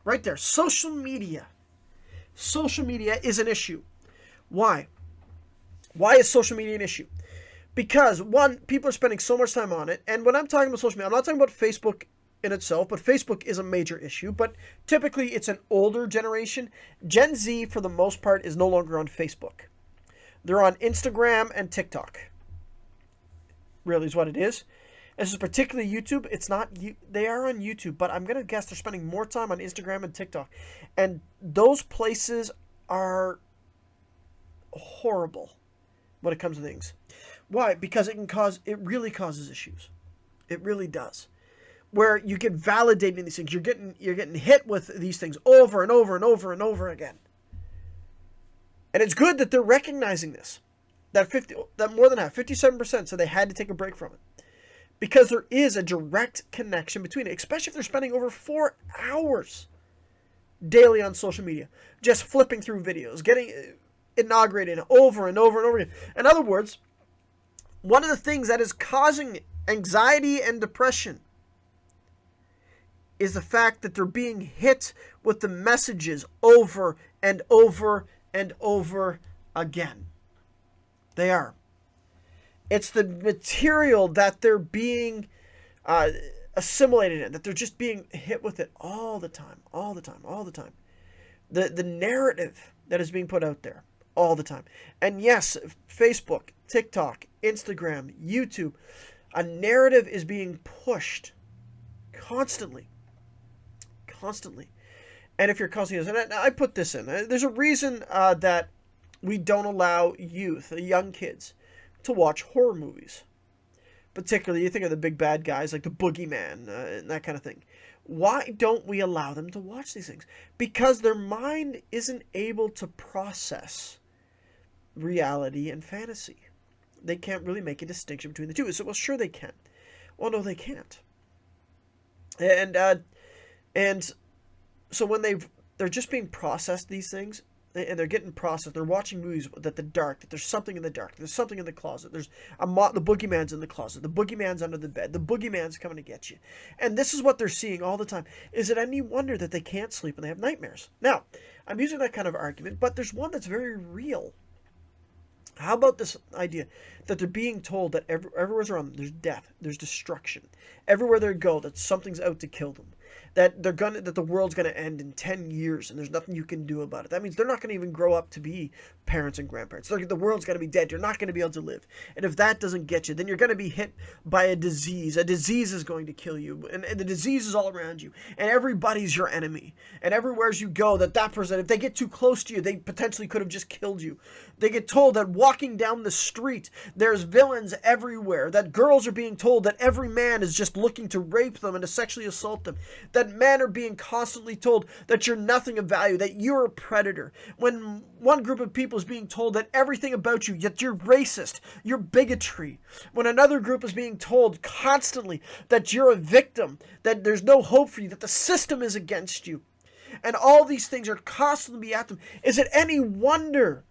Right there. Social media. Social media is an issue. Why? Why is social media an issue? Because, one, people are spending so much time on it. And when I'm talking about social media, I'm not talking about Facebook in itself, but Facebook is a major issue. But typically, it's an older generation. Gen Z, for the most part, is no longer on Facebook. They're on Instagram and TikTok. Really is what it is. This is particularly YouTube. It's not, they are on YouTube, but I'm going to guess they're spending more time on Instagram and TikTok. And those places are horrible when it comes to things. Why? Because it really causes issues. It really does. Where you get validated in these things. You're getting hit with these things over and over and over and over again. And it's good that they're recognizing this. That more than half, 57% said they had to take a break from it. Because there is a direct connection between it, especially if they're spending over 4 hours daily on social media, just flipping through videos, getting inaugurated over and over and over again. In other words, one of the things that is causing anxiety and depression is the fact that they're being hit with the messages over and over and over again. They are. It's the material that they're being assimilated in, that they're just being hit with it all the time. The narrative that is being put out there all the time. And yes, Facebook, TikTok, Instagram, YouTube, a narrative is being pushed constantly. And if you're constantly, and I put this in, there's a reason that we don't allow youth, young kids, to watch horror movies. Particularly, you think of the big bad guys like the Boogeyman and that kind of thing. Why don't we allow them to watch these things? Because their mind isn't able to process reality and fantasy. They can't really make a distinction between the two. So, well, sure they can. Well, no, they can't. And so when they're just being processed, these things, and they're getting processed. They're watching movies that there's something in the dark. There's something in the closet. There's the boogeyman's in the closet. The boogeyman's under the bed. The boogeyman's coming to get you. And this is what they're seeing all the time. Is it any wonder that they can't sleep and they have nightmares? Now, I'm using that kind of argument, but there's one that's very real. How about this idea that they're being told that everywhere around them, there's death, there's destruction. Everywhere they go, that something's out to kill them. That the world's gonna end in 10 years and there's nothing you can do about it. That means they're not gonna even grow up to be parents and grandparents. The world's gonna be dead. You're not gonna be able to live. And if that doesn't get you, then you're gonna be hit by a disease. A disease is going to kill you, and the disease is all around you. And everybody's your enemy. And everywhere you go, that person, if they get too close to you, they potentially could have just killed you. They get told that walking down the street, there's villains everywhere. That girls are being told that every man is just looking to rape them and to sexually assault them. That men are being constantly told that you're nothing of value, that you're a predator. When one group of people is being told that everything about you, yet you're racist, you're bigotry. When another group is being told constantly that you're a victim, that there's no hope for you, that the system is against you. And all these things are constantly at them. Is it any wonder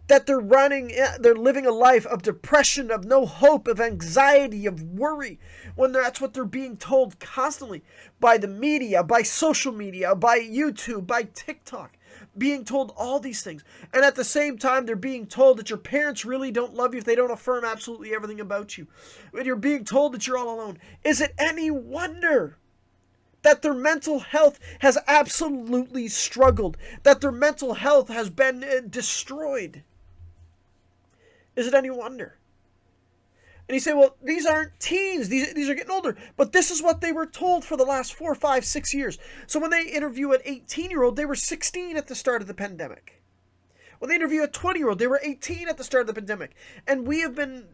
that they're living a life of depression, of no hope, of anxiety, of worry, when that's what they're being told constantly by the media, by social media, by YouTube, by TikTok, being told all these things. And at the same time, they're being told that your parents really don't love you if they don't affirm absolutely everything about you. When you're being told that you're all alone, is it any wonder that their mental health has absolutely struggled, that their mental health has been destroyed? Is it any wonder? And you say, well, these aren't teens. These are getting older. But this is what they were told for the last 4, 5, 6 years. So when they interview an 18-year-old, they were 16 at the start of the pandemic. When they interview a 20-year-old, they were 18 at the start of the pandemic. And we have been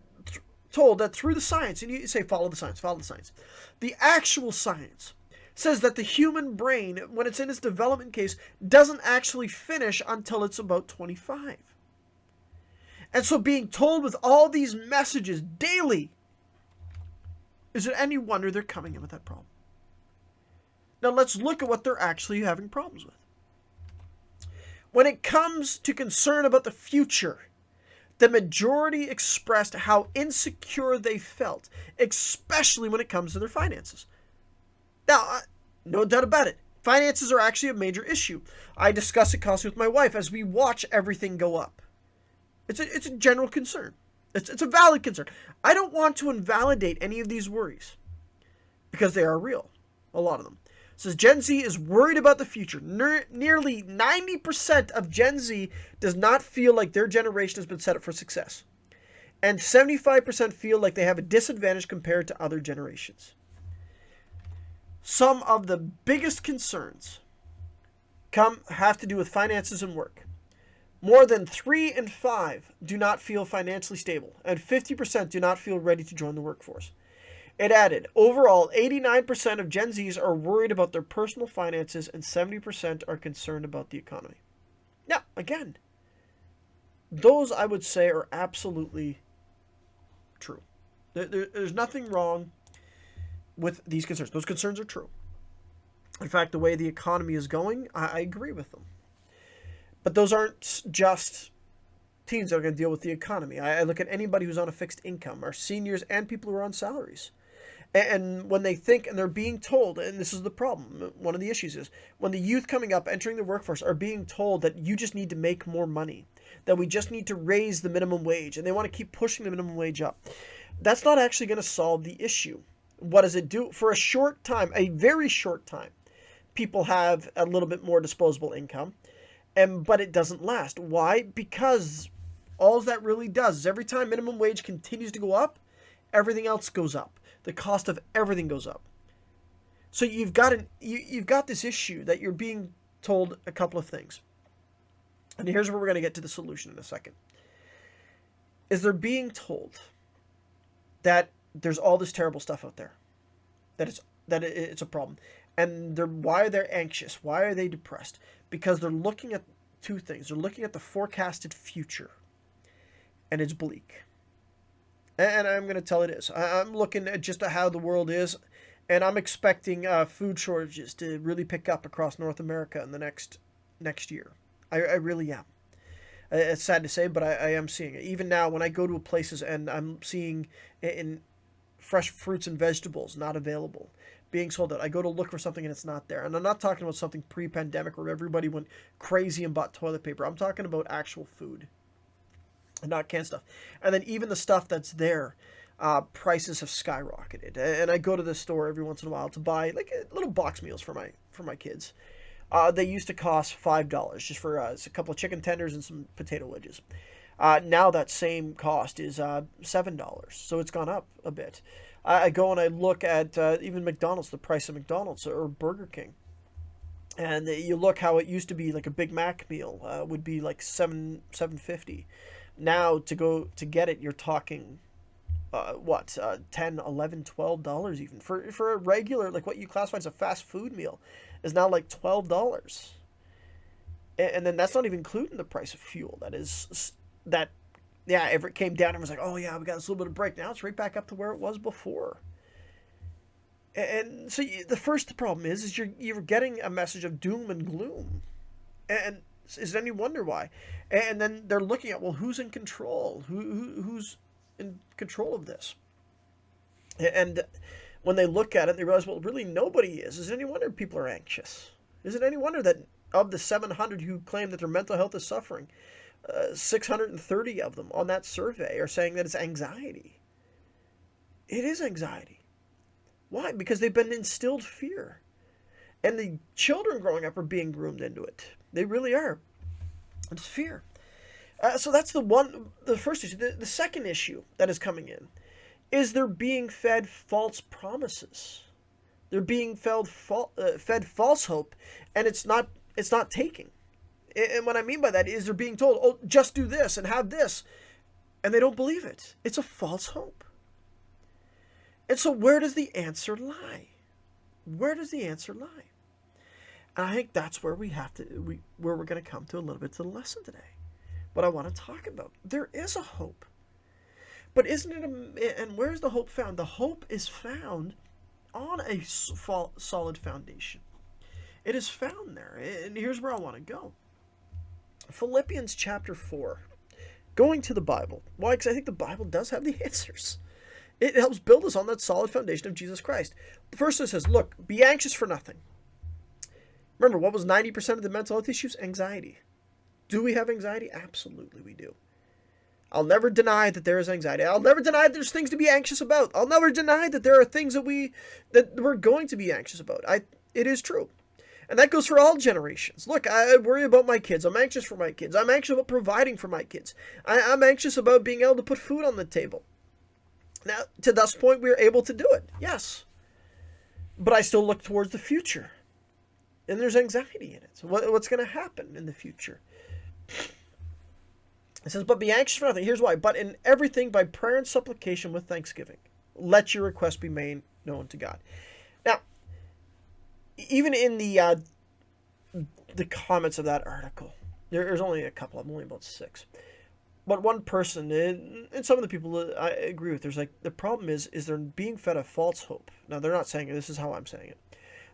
told that through the science, and you say follow the science, the actual science says that the human brain, when it's in its development case, doesn't actually finish until it's about 25. And so being told with all these messages daily, is it any wonder they're coming in with that problem? Now let's look at what they're actually having problems with. When it comes to concern about the future, the majority expressed how insecure they felt, especially when it comes to their finances. Now, no doubt about it, finances are actually a major issue. I discuss it constantly with my wife as we watch everything go up. It's a general concern. It's a valid concern. I don't want to invalidate any of these worries because they are real, a lot of them. It says Gen Z is worried about the future. Nearly 90% of Gen Z does not feel like their generation has been set up for success. And 75% feel like they have a disadvantage compared to other generations. Some of the biggest concerns have to do with finances and work. More than 3 in 5 do not feel financially stable, and 50% do not feel ready to join the workforce. It added, overall, 89% of Gen Zs are worried about their personal finances, and 70% are concerned about the economy. Now, again, those I would say are absolutely true. There's nothing wrong with these concerns. Those concerns are true. In fact, the way the economy is going, I agree with them. But those aren't just teens that are going to deal with the economy. I look at anybody who's on a fixed income, our seniors and people who are on salaries. And when they think and they're being told, and this is the problem, one of the issues is, when the youth coming up, entering the workforce, are being told that you just need to make more money, that we just need to raise the minimum wage, and they want to keep pushing the minimum wage up. That's not actually going to solve the issue. What does it do? For a short time, a very short time, people have a little bit more disposable income. But it doesn't last. Why? Because all that really does is every time minimum wage continues to go up, everything else goes up. The cost of everything goes up. So you've got this issue that you're being told a couple of things. And here's where we're going to get to the solution in a second. Is they're being told that there's all this terrible stuff out there, that it's a problem. And why are they anxious? Why are they depressed? Because they're looking at two things. They're looking at the forecasted future, and it's bleak. And I'm going to tell it is. I'm looking at just how the world is, and I'm expecting food shortages to really pick up across North America in the next year. I really am. It's sad to say, but I am seeing it. Even now, when I go to places and I'm seeing in fresh fruits and vegetables not available, being sold out. I go to look for something and it's not there. And I'm not talking about something pre-pandemic where everybody went crazy and bought toilet paper. I'm talking about actual food and not canned stuff. And then even the stuff that's there, prices have skyrocketed. And I go to the store every once in a while to buy like little box meals for my kids. They used to cost $5 just for a couple of chicken tenders and some potato wedges. Now that same cost is $7. So it's gone up a bit. I go and I look at even McDonald's, the price of McDonald's or Burger King. And you look how it used to be like a Big Mac meal would be like $7.50. Now to get it, you're talking $10, $11, $12 even. For a regular, like what you classify as a fast food meal is now like $12. And then that's not even including the price of fuel. If it came down and was like, oh yeah, we got this little bit of break. Now it's right back up to where it was before. And so the first problem is you're getting a message of doom and gloom. And is it any wonder why? And then they're looking at, well, who's in control? Who's in control of this? And when they look at it, they realize, well, really nobody is. Is it any wonder people are anxious? Is it any wonder that of the 700 who claim that their mental health is suffering, 630 of them on that survey are saying that it's anxiety? It is anxiety. Why? Because they've been instilled fear. And the children growing up are being groomed into it. They really are. It's fear. So that's the first issue. The second issue that is coming in is they're being fed false promises. They're being fed false hope, and it's not taking. And what I mean by that is they're being told, oh, just do this and have this. And they don't believe it. It's a false hope. And so where does the answer lie? Where does the answer lie? And I think that's where where we're going to come to a little bit to the lesson today. What I want to talk about. There is a hope. But isn't it, and where's the hope found? The hope is found on a solid foundation. It is found there. And here's where I want to go. Philippians chapter 4. Going to the Bible. Why? Because I think the Bible does have the answers. It helps build us on that solid foundation of Jesus Christ. The first one says, look, be anxious for nothing. Remember, what was 90% of the mental health issues? Anxiety. Do we have anxiety? Absolutely we do. I'll never deny that there is anxiety. I'll never deny that there's things to be anxious about. I'll never deny that there are things that we're going to be anxious about. It is true. And that goes for all generations. Look, I worry about my kids. I'm anxious for my kids. I'm anxious about providing for my kids. I'm anxious about being able to put food on the table. Now, to this point, we are able to do it. Yes. But I still look towards the future. And there's anxiety in it. So what's going to happen in the future? It says, but be anxious for nothing. Here's why. But in everything, by prayer and supplication with thanksgiving, let your requests be made known to God. Now, even in the comments of that article, there's only a couple. I'm only about 6. But one person, and some of the people I agree with, there's like, the problem is they're being fed a false hope. Now, they're not saying it. This is how I'm saying it.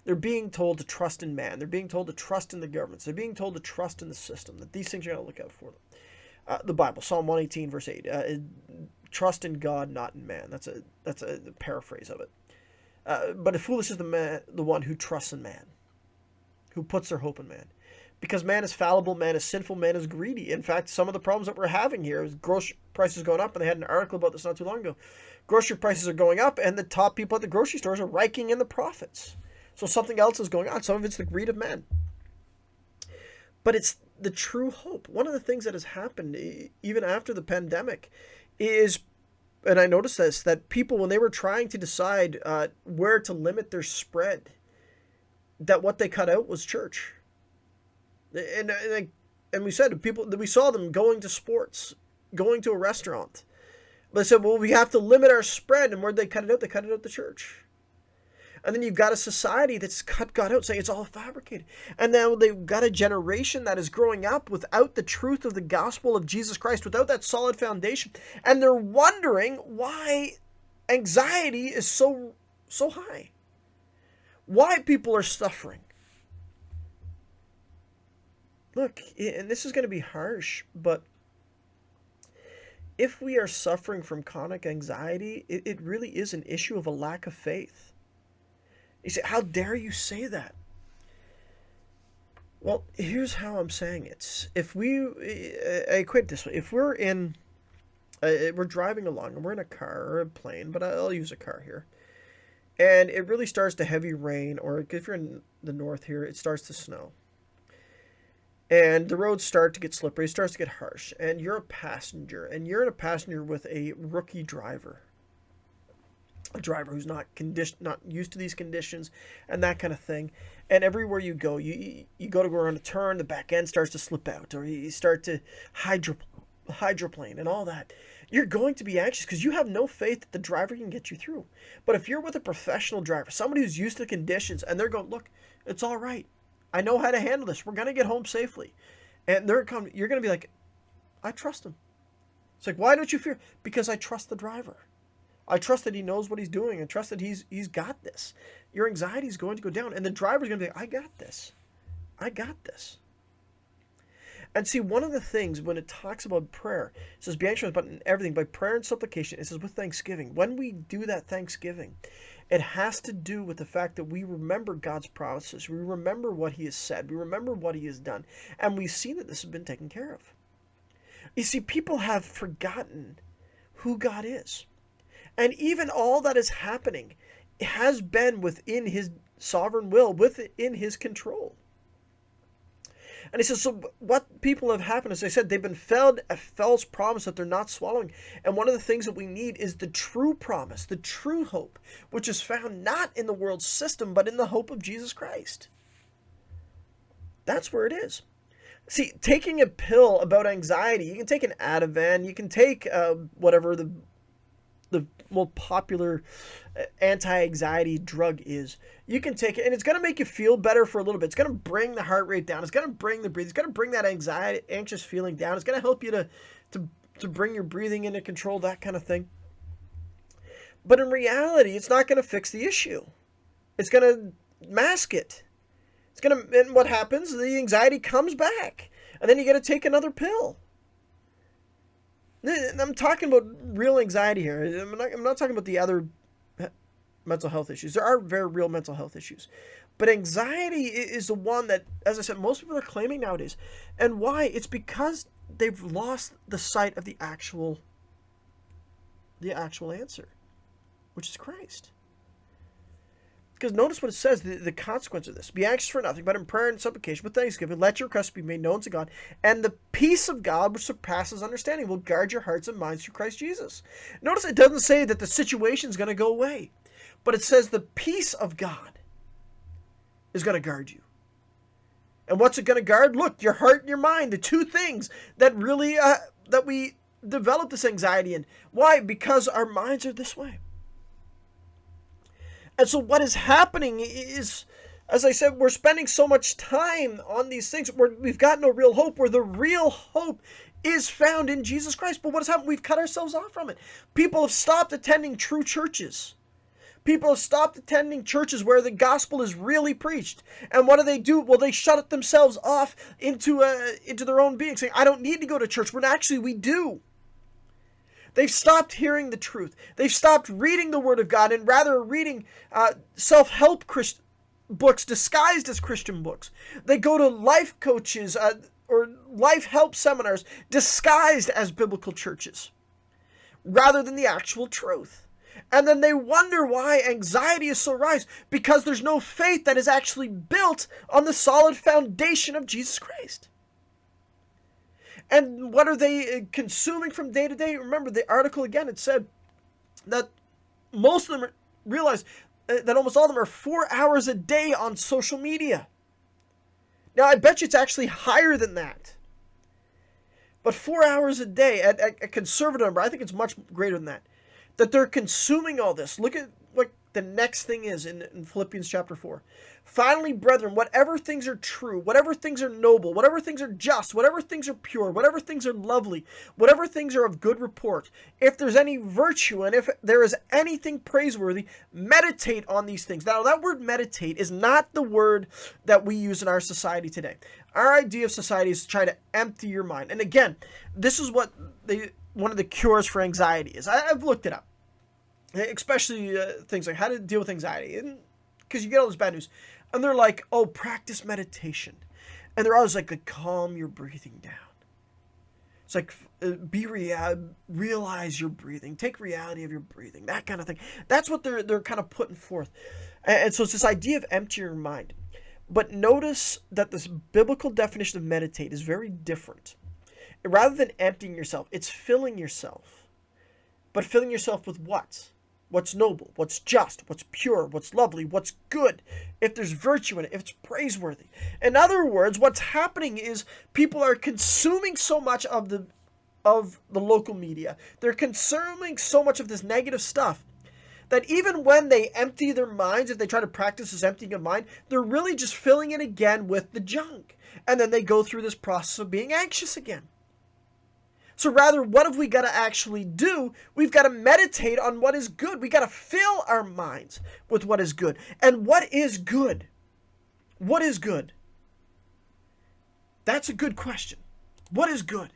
They're being told to trust in man. They're being told to trust in the governments. They're being told to trust in the system, that these things are going to look out for them. The Bible, Psalm 118, verse 8, trust in God, not in man. That's a paraphrase of it. But the foolish is the one who trusts in man, who puts their hope in man. Because man is fallible, man is sinful, man is greedy. In fact, some of the problems that we're having here is grocery prices going up, and they had an article about this not too long ago. Grocery prices are going up, and the top people at the grocery stores are raking in the profits. So something else is going on. Some of it's the greed of man. But it's the true hope. One of the things that has happened, even after the pandemic, is, and I noticed this, that people, when they were trying to decide where to limit their spread, that what they cut out was church. And we said to people, we saw them going to sports, going to a restaurant. But they said, well, we have to limit our spread. And where'd they cut it out? They cut it out the church. And then you've got a society that's cut God out, saying it's all fabricated. And now they've got a generation that is growing up without the truth of the gospel of Jesus Christ, without that solid foundation. And they're wondering why anxiety is so high. Why people are suffering. Look, and this is going to be harsh, but if we are suffering from chronic anxiety, it really is an issue of a lack of faith. You say, how dare you say that? Well, here's how I'm saying it. I equate it this way. If we're driving along and we're in a car or a plane, but I'll use a car here, and it really starts to heavy rain, or if you're in the north here, it starts to snow. And the roads start to get slippery, it starts to get harsh, and you're a passenger, and you're in a passenger with a rookie driver. A driver who's not used to these conditions and that kind of thing. And everywhere you go, you go to go around a turn, the back end starts to slip out, or you start to hydroplane and all that. You're going to be anxious because you have no faith that the driver can get you through. But if you're with a professional driver, somebody who's used to the conditions, and they're going, look, it's all right. I know how to handle this. We're going to get home safely. And you're going to be like, I trust him. It's like, why don't you fear? Because I trust the driver. I trust that he knows what he's doing. I trust that he's got this. Your anxiety is going to go down. And the driver's going to be like, I got this. I got this. And see, one of the things when it talks about prayer, it says, be anxious about everything by prayer and supplication. It says with thanksgiving. When we do that thanksgiving, it has to do with the fact that we remember God's promises. We remember what he has said. We remember what he has done. And we've seen that this has been taken care of. You see, people have forgotten who God is. And even all that is happening has been within his sovereign will, within his control. And he says, so what people have happened, as I said, they've been fed a false promise that they're not swallowing. And one of the things that we need is the true promise, the true hope, which is found not in the world system, but in the hope of Jesus Christ. That's where it is. See, taking a pill about anxiety, you can take an Ativan, you can take whatever the the most popular anti-anxiety drug is. You can take it, and it's going to make you feel better for a little bit. It's going to bring the heart rate down. It's going to bring the breathing. It's going to bring that anxiety, anxious feeling down. It's going to help you to bring your breathing into control, that kind of thing. But in reality, it's not going to fix the issue. It's going to mask it. And what happens? The anxiety comes back, and then you got to take another pill. I'm talking about real anxiety here. I'm not talking about the other mental health issues. There are very real mental health issues. But anxiety is the one that, as I said, most people are claiming nowadays. And why? It's because they've lost the sight of the actual answer, which is Christ. Because notice what it says, the consequence of this. Be anxious for nothing, but in prayer and supplication with thanksgiving, let your requests be made known to God. And the peace of God, which surpasses understanding, will guard your hearts and minds through Christ Jesus. Notice it doesn't say that the situation is going to go away. But it says the peace of God is going to guard you. And what's it going to guard? Look, your heart and your mind, the two things that really, that we develop this anxiety in. Why? Because our minds are this way. And so what is happening is, as I said, we're spending so much time on these things where we've got no real hope, where the real hope is found in Jesus Christ. But what has happened? We've cut ourselves off from it. People have stopped attending true churches. People have stopped attending churches where the gospel is really preached. And what do? Well, they shut it themselves off into their own being, saying, I don't need to go to church, when actually we do. They've stopped hearing the truth. They've stopped reading the Word of God and rather reading self-help books disguised as Christian books. They go to life coaches or life help seminars disguised as biblical churches rather than the actual truth. And then they wonder why anxiety is so rise, because there's no faith that is actually built on the solid foundation of Jesus Christ. And what are they consuming from day to day? Remember the article again, it said that most of them realize that almost all of them are 4 hours a day on social media. Now, I bet you it's actually higher than that. But 4 hours a day, at a conservative number, I think it's much greater than that. That they're consuming all this. Look at what the next thing is in Philippians chapter 4. Finally, brethren, whatever things are true, whatever things are noble, whatever things are just, whatever things are pure, whatever things are lovely, whatever things are of good report, if there's any virtue and if there is anything praiseworthy, meditate on these things. Now, that word meditate is not the word that we use in our society today. Our idea of society is to try to empty your mind. And again, this is what one of the cures for anxiety is. I've looked it up, especially things like how to deal with anxiety, because you get all this bad news. And they're like, oh, practice meditation. And they're always like, calm your breathing down. It's like, realize your breathing. Take reality of your breathing. That kind of thing. That's what they're kind of putting forth. And so it's this idea of empty your mind. But notice that this biblical definition of meditate is very different. Rather than emptying yourself, it's filling yourself. But filling yourself with what? What's noble, what's just, what's pure, what's lovely, what's good, if there's virtue in it, if it's praiseworthy. In other words, what's happening is people are consuming so much of the local media. They're consuming so much of this negative stuff that even when they empty their minds, if they try to practice this emptying of mind, they're really just filling it again with the junk. And then they go through this process of being anxious again. So rather, what have we got to actually do? We've got to meditate on what is good. We got to fill our minds with what is good. And what is good? What is good? That's a good question. What is good?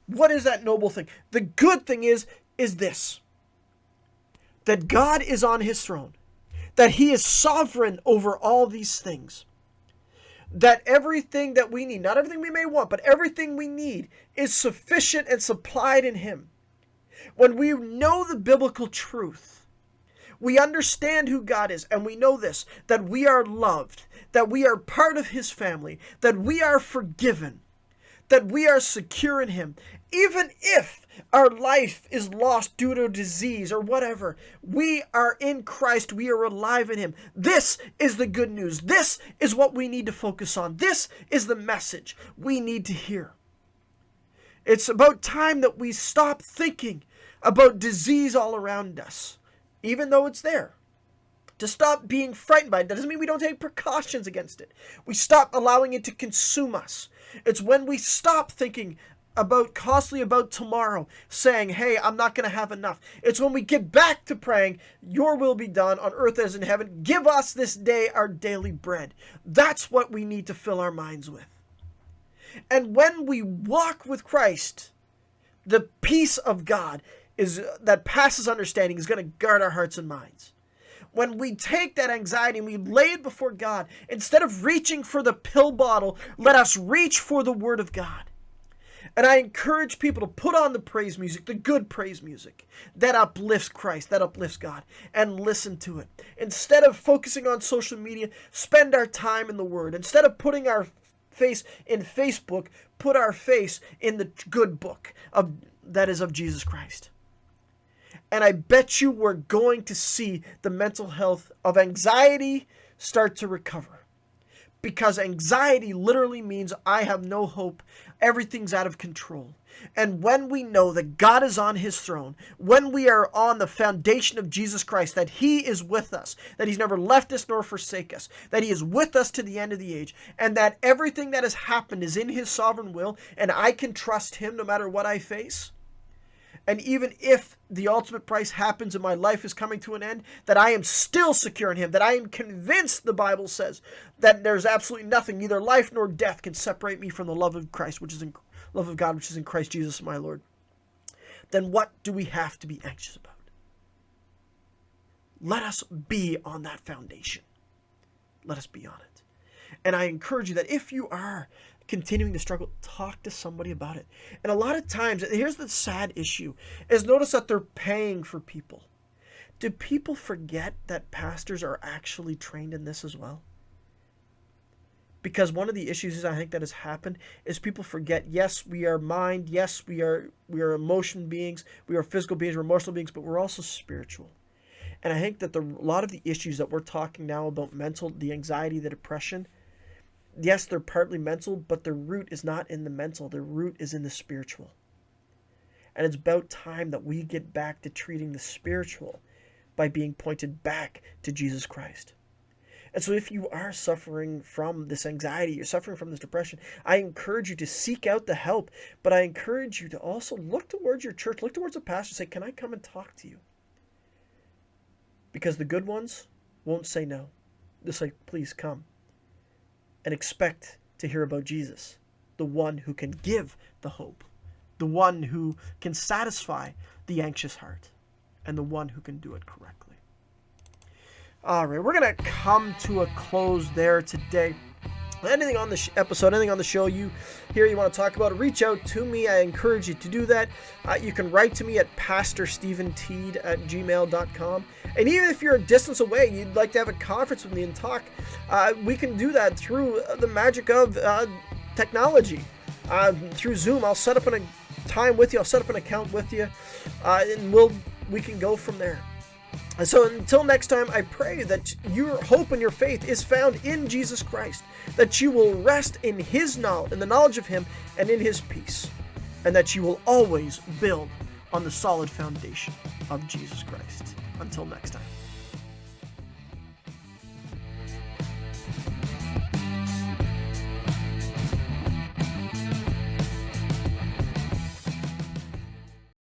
What is that noble thing? The good thing is this. That God is on his throne. That he is sovereign over all these things. That everything that we need, not everything we may want, but everything we need is sufficient and supplied in him. When we know the biblical truth, we understand who God is, and we know this, that we are loved, that we are part of his family, that we are forgiven, that we are secure in him. Even if our life is lost due to disease or whatever, we are in Christ. We are alive in him. This is the good news. This is what we need to focus on. This is the message we need to hear. It's about time that we stop thinking about disease all around us, even though it's there. To stop being frightened by it. That doesn't mean we don't take precautions against it. We stop allowing it to consume us. It's when we stop thinking constantly about tomorrow, saying, hey, I'm not going to have enough. It's when we get back to praying, your will be done on earth as in heaven. Give us this day our daily bread. That's what we need to fill our minds with. And when we walk with Christ, the peace of God that passes understanding is going to guard our hearts and minds. When we take that anxiety and we lay it before God, instead of reaching for the pill bottle, let us reach for the Word of God. And I encourage people to put on the praise music, the good praise music, that uplifts Christ, that uplifts God, and listen to it. Instead of focusing on social media, spend our time in the Word. Instead of putting our face in Facebook, put our face in the good book that is of Jesus Christ. And I bet you we're going to see the mental health of anxiety start to recover. Because anxiety literally means I have no hope. Everything's out of control. And when we know that God is on his throne, when we are on the foundation of Jesus Christ, that he is with us, that he's never left us nor forsake us, that he is with us to the end of the age, and that everything that has happened is in his sovereign will, and I can trust him no matter what I face. And even if the ultimate price happens and my life is coming to an end, that I am still secure in him, that I am convinced, the Bible says, that there's absolutely nothing, neither life nor death, can separate me from the love of Christ, love of God, which is in Christ Jesus, my Lord. Then what do we have to be anxious about? Let us be on that foundation. Let us be on it. And I encourage you that if you are continuing to struggle, talk to somebody about it. And a lot of times, here's the sad issue, is notice that they're paying for people. Do people forget that pastors are actually trained in this as well? Because one of the issues I think that has happened is people forget, yes, we are mind, yes, we are emotion beings, we are physical beings, we're emotional beings, but we're also spiritual. And I think that a lot of the issues that we're talking now about the anxiety, the depression, yes, they're partly mental, but the root is not in the mental. The root is in the spiritual. And it's about time that we get back to treating the spiritual by being pointed back to Jesus Christ. And so if you are suffering from this anxiety, you're suffering from this depression, I encourage you to seek out the help, but I encourage you to also look towards your church, look towards a pastor, say, can I come and talk to you? Because the good ones won't say no. They'll say, please come. And expect to hear about Jesus, the one who can give the hope, the one who can satisfy the anxious heart, and the one who can do it correctly. All right, we're going to come to a close there today. Anything on the episode, anything on the show you want to talk about, reach out to me. I encourage you to do that. You can write to me at pastorstephenteed@gmail.com. And even if you're a distance away, you'd like to have a conference with me and talk, we can do that through the magic of technology. Through Zoom, I'll set up a time with you. I'll set up an account with you, and we can go from there. And so until next time, I pray that your hope and your faith is found in Jesus Christ, that you will rest in his knowledge, in the knowledge of him, and in his peace, and that you will always build on the solid foundation of Jesus Christ. Until next time.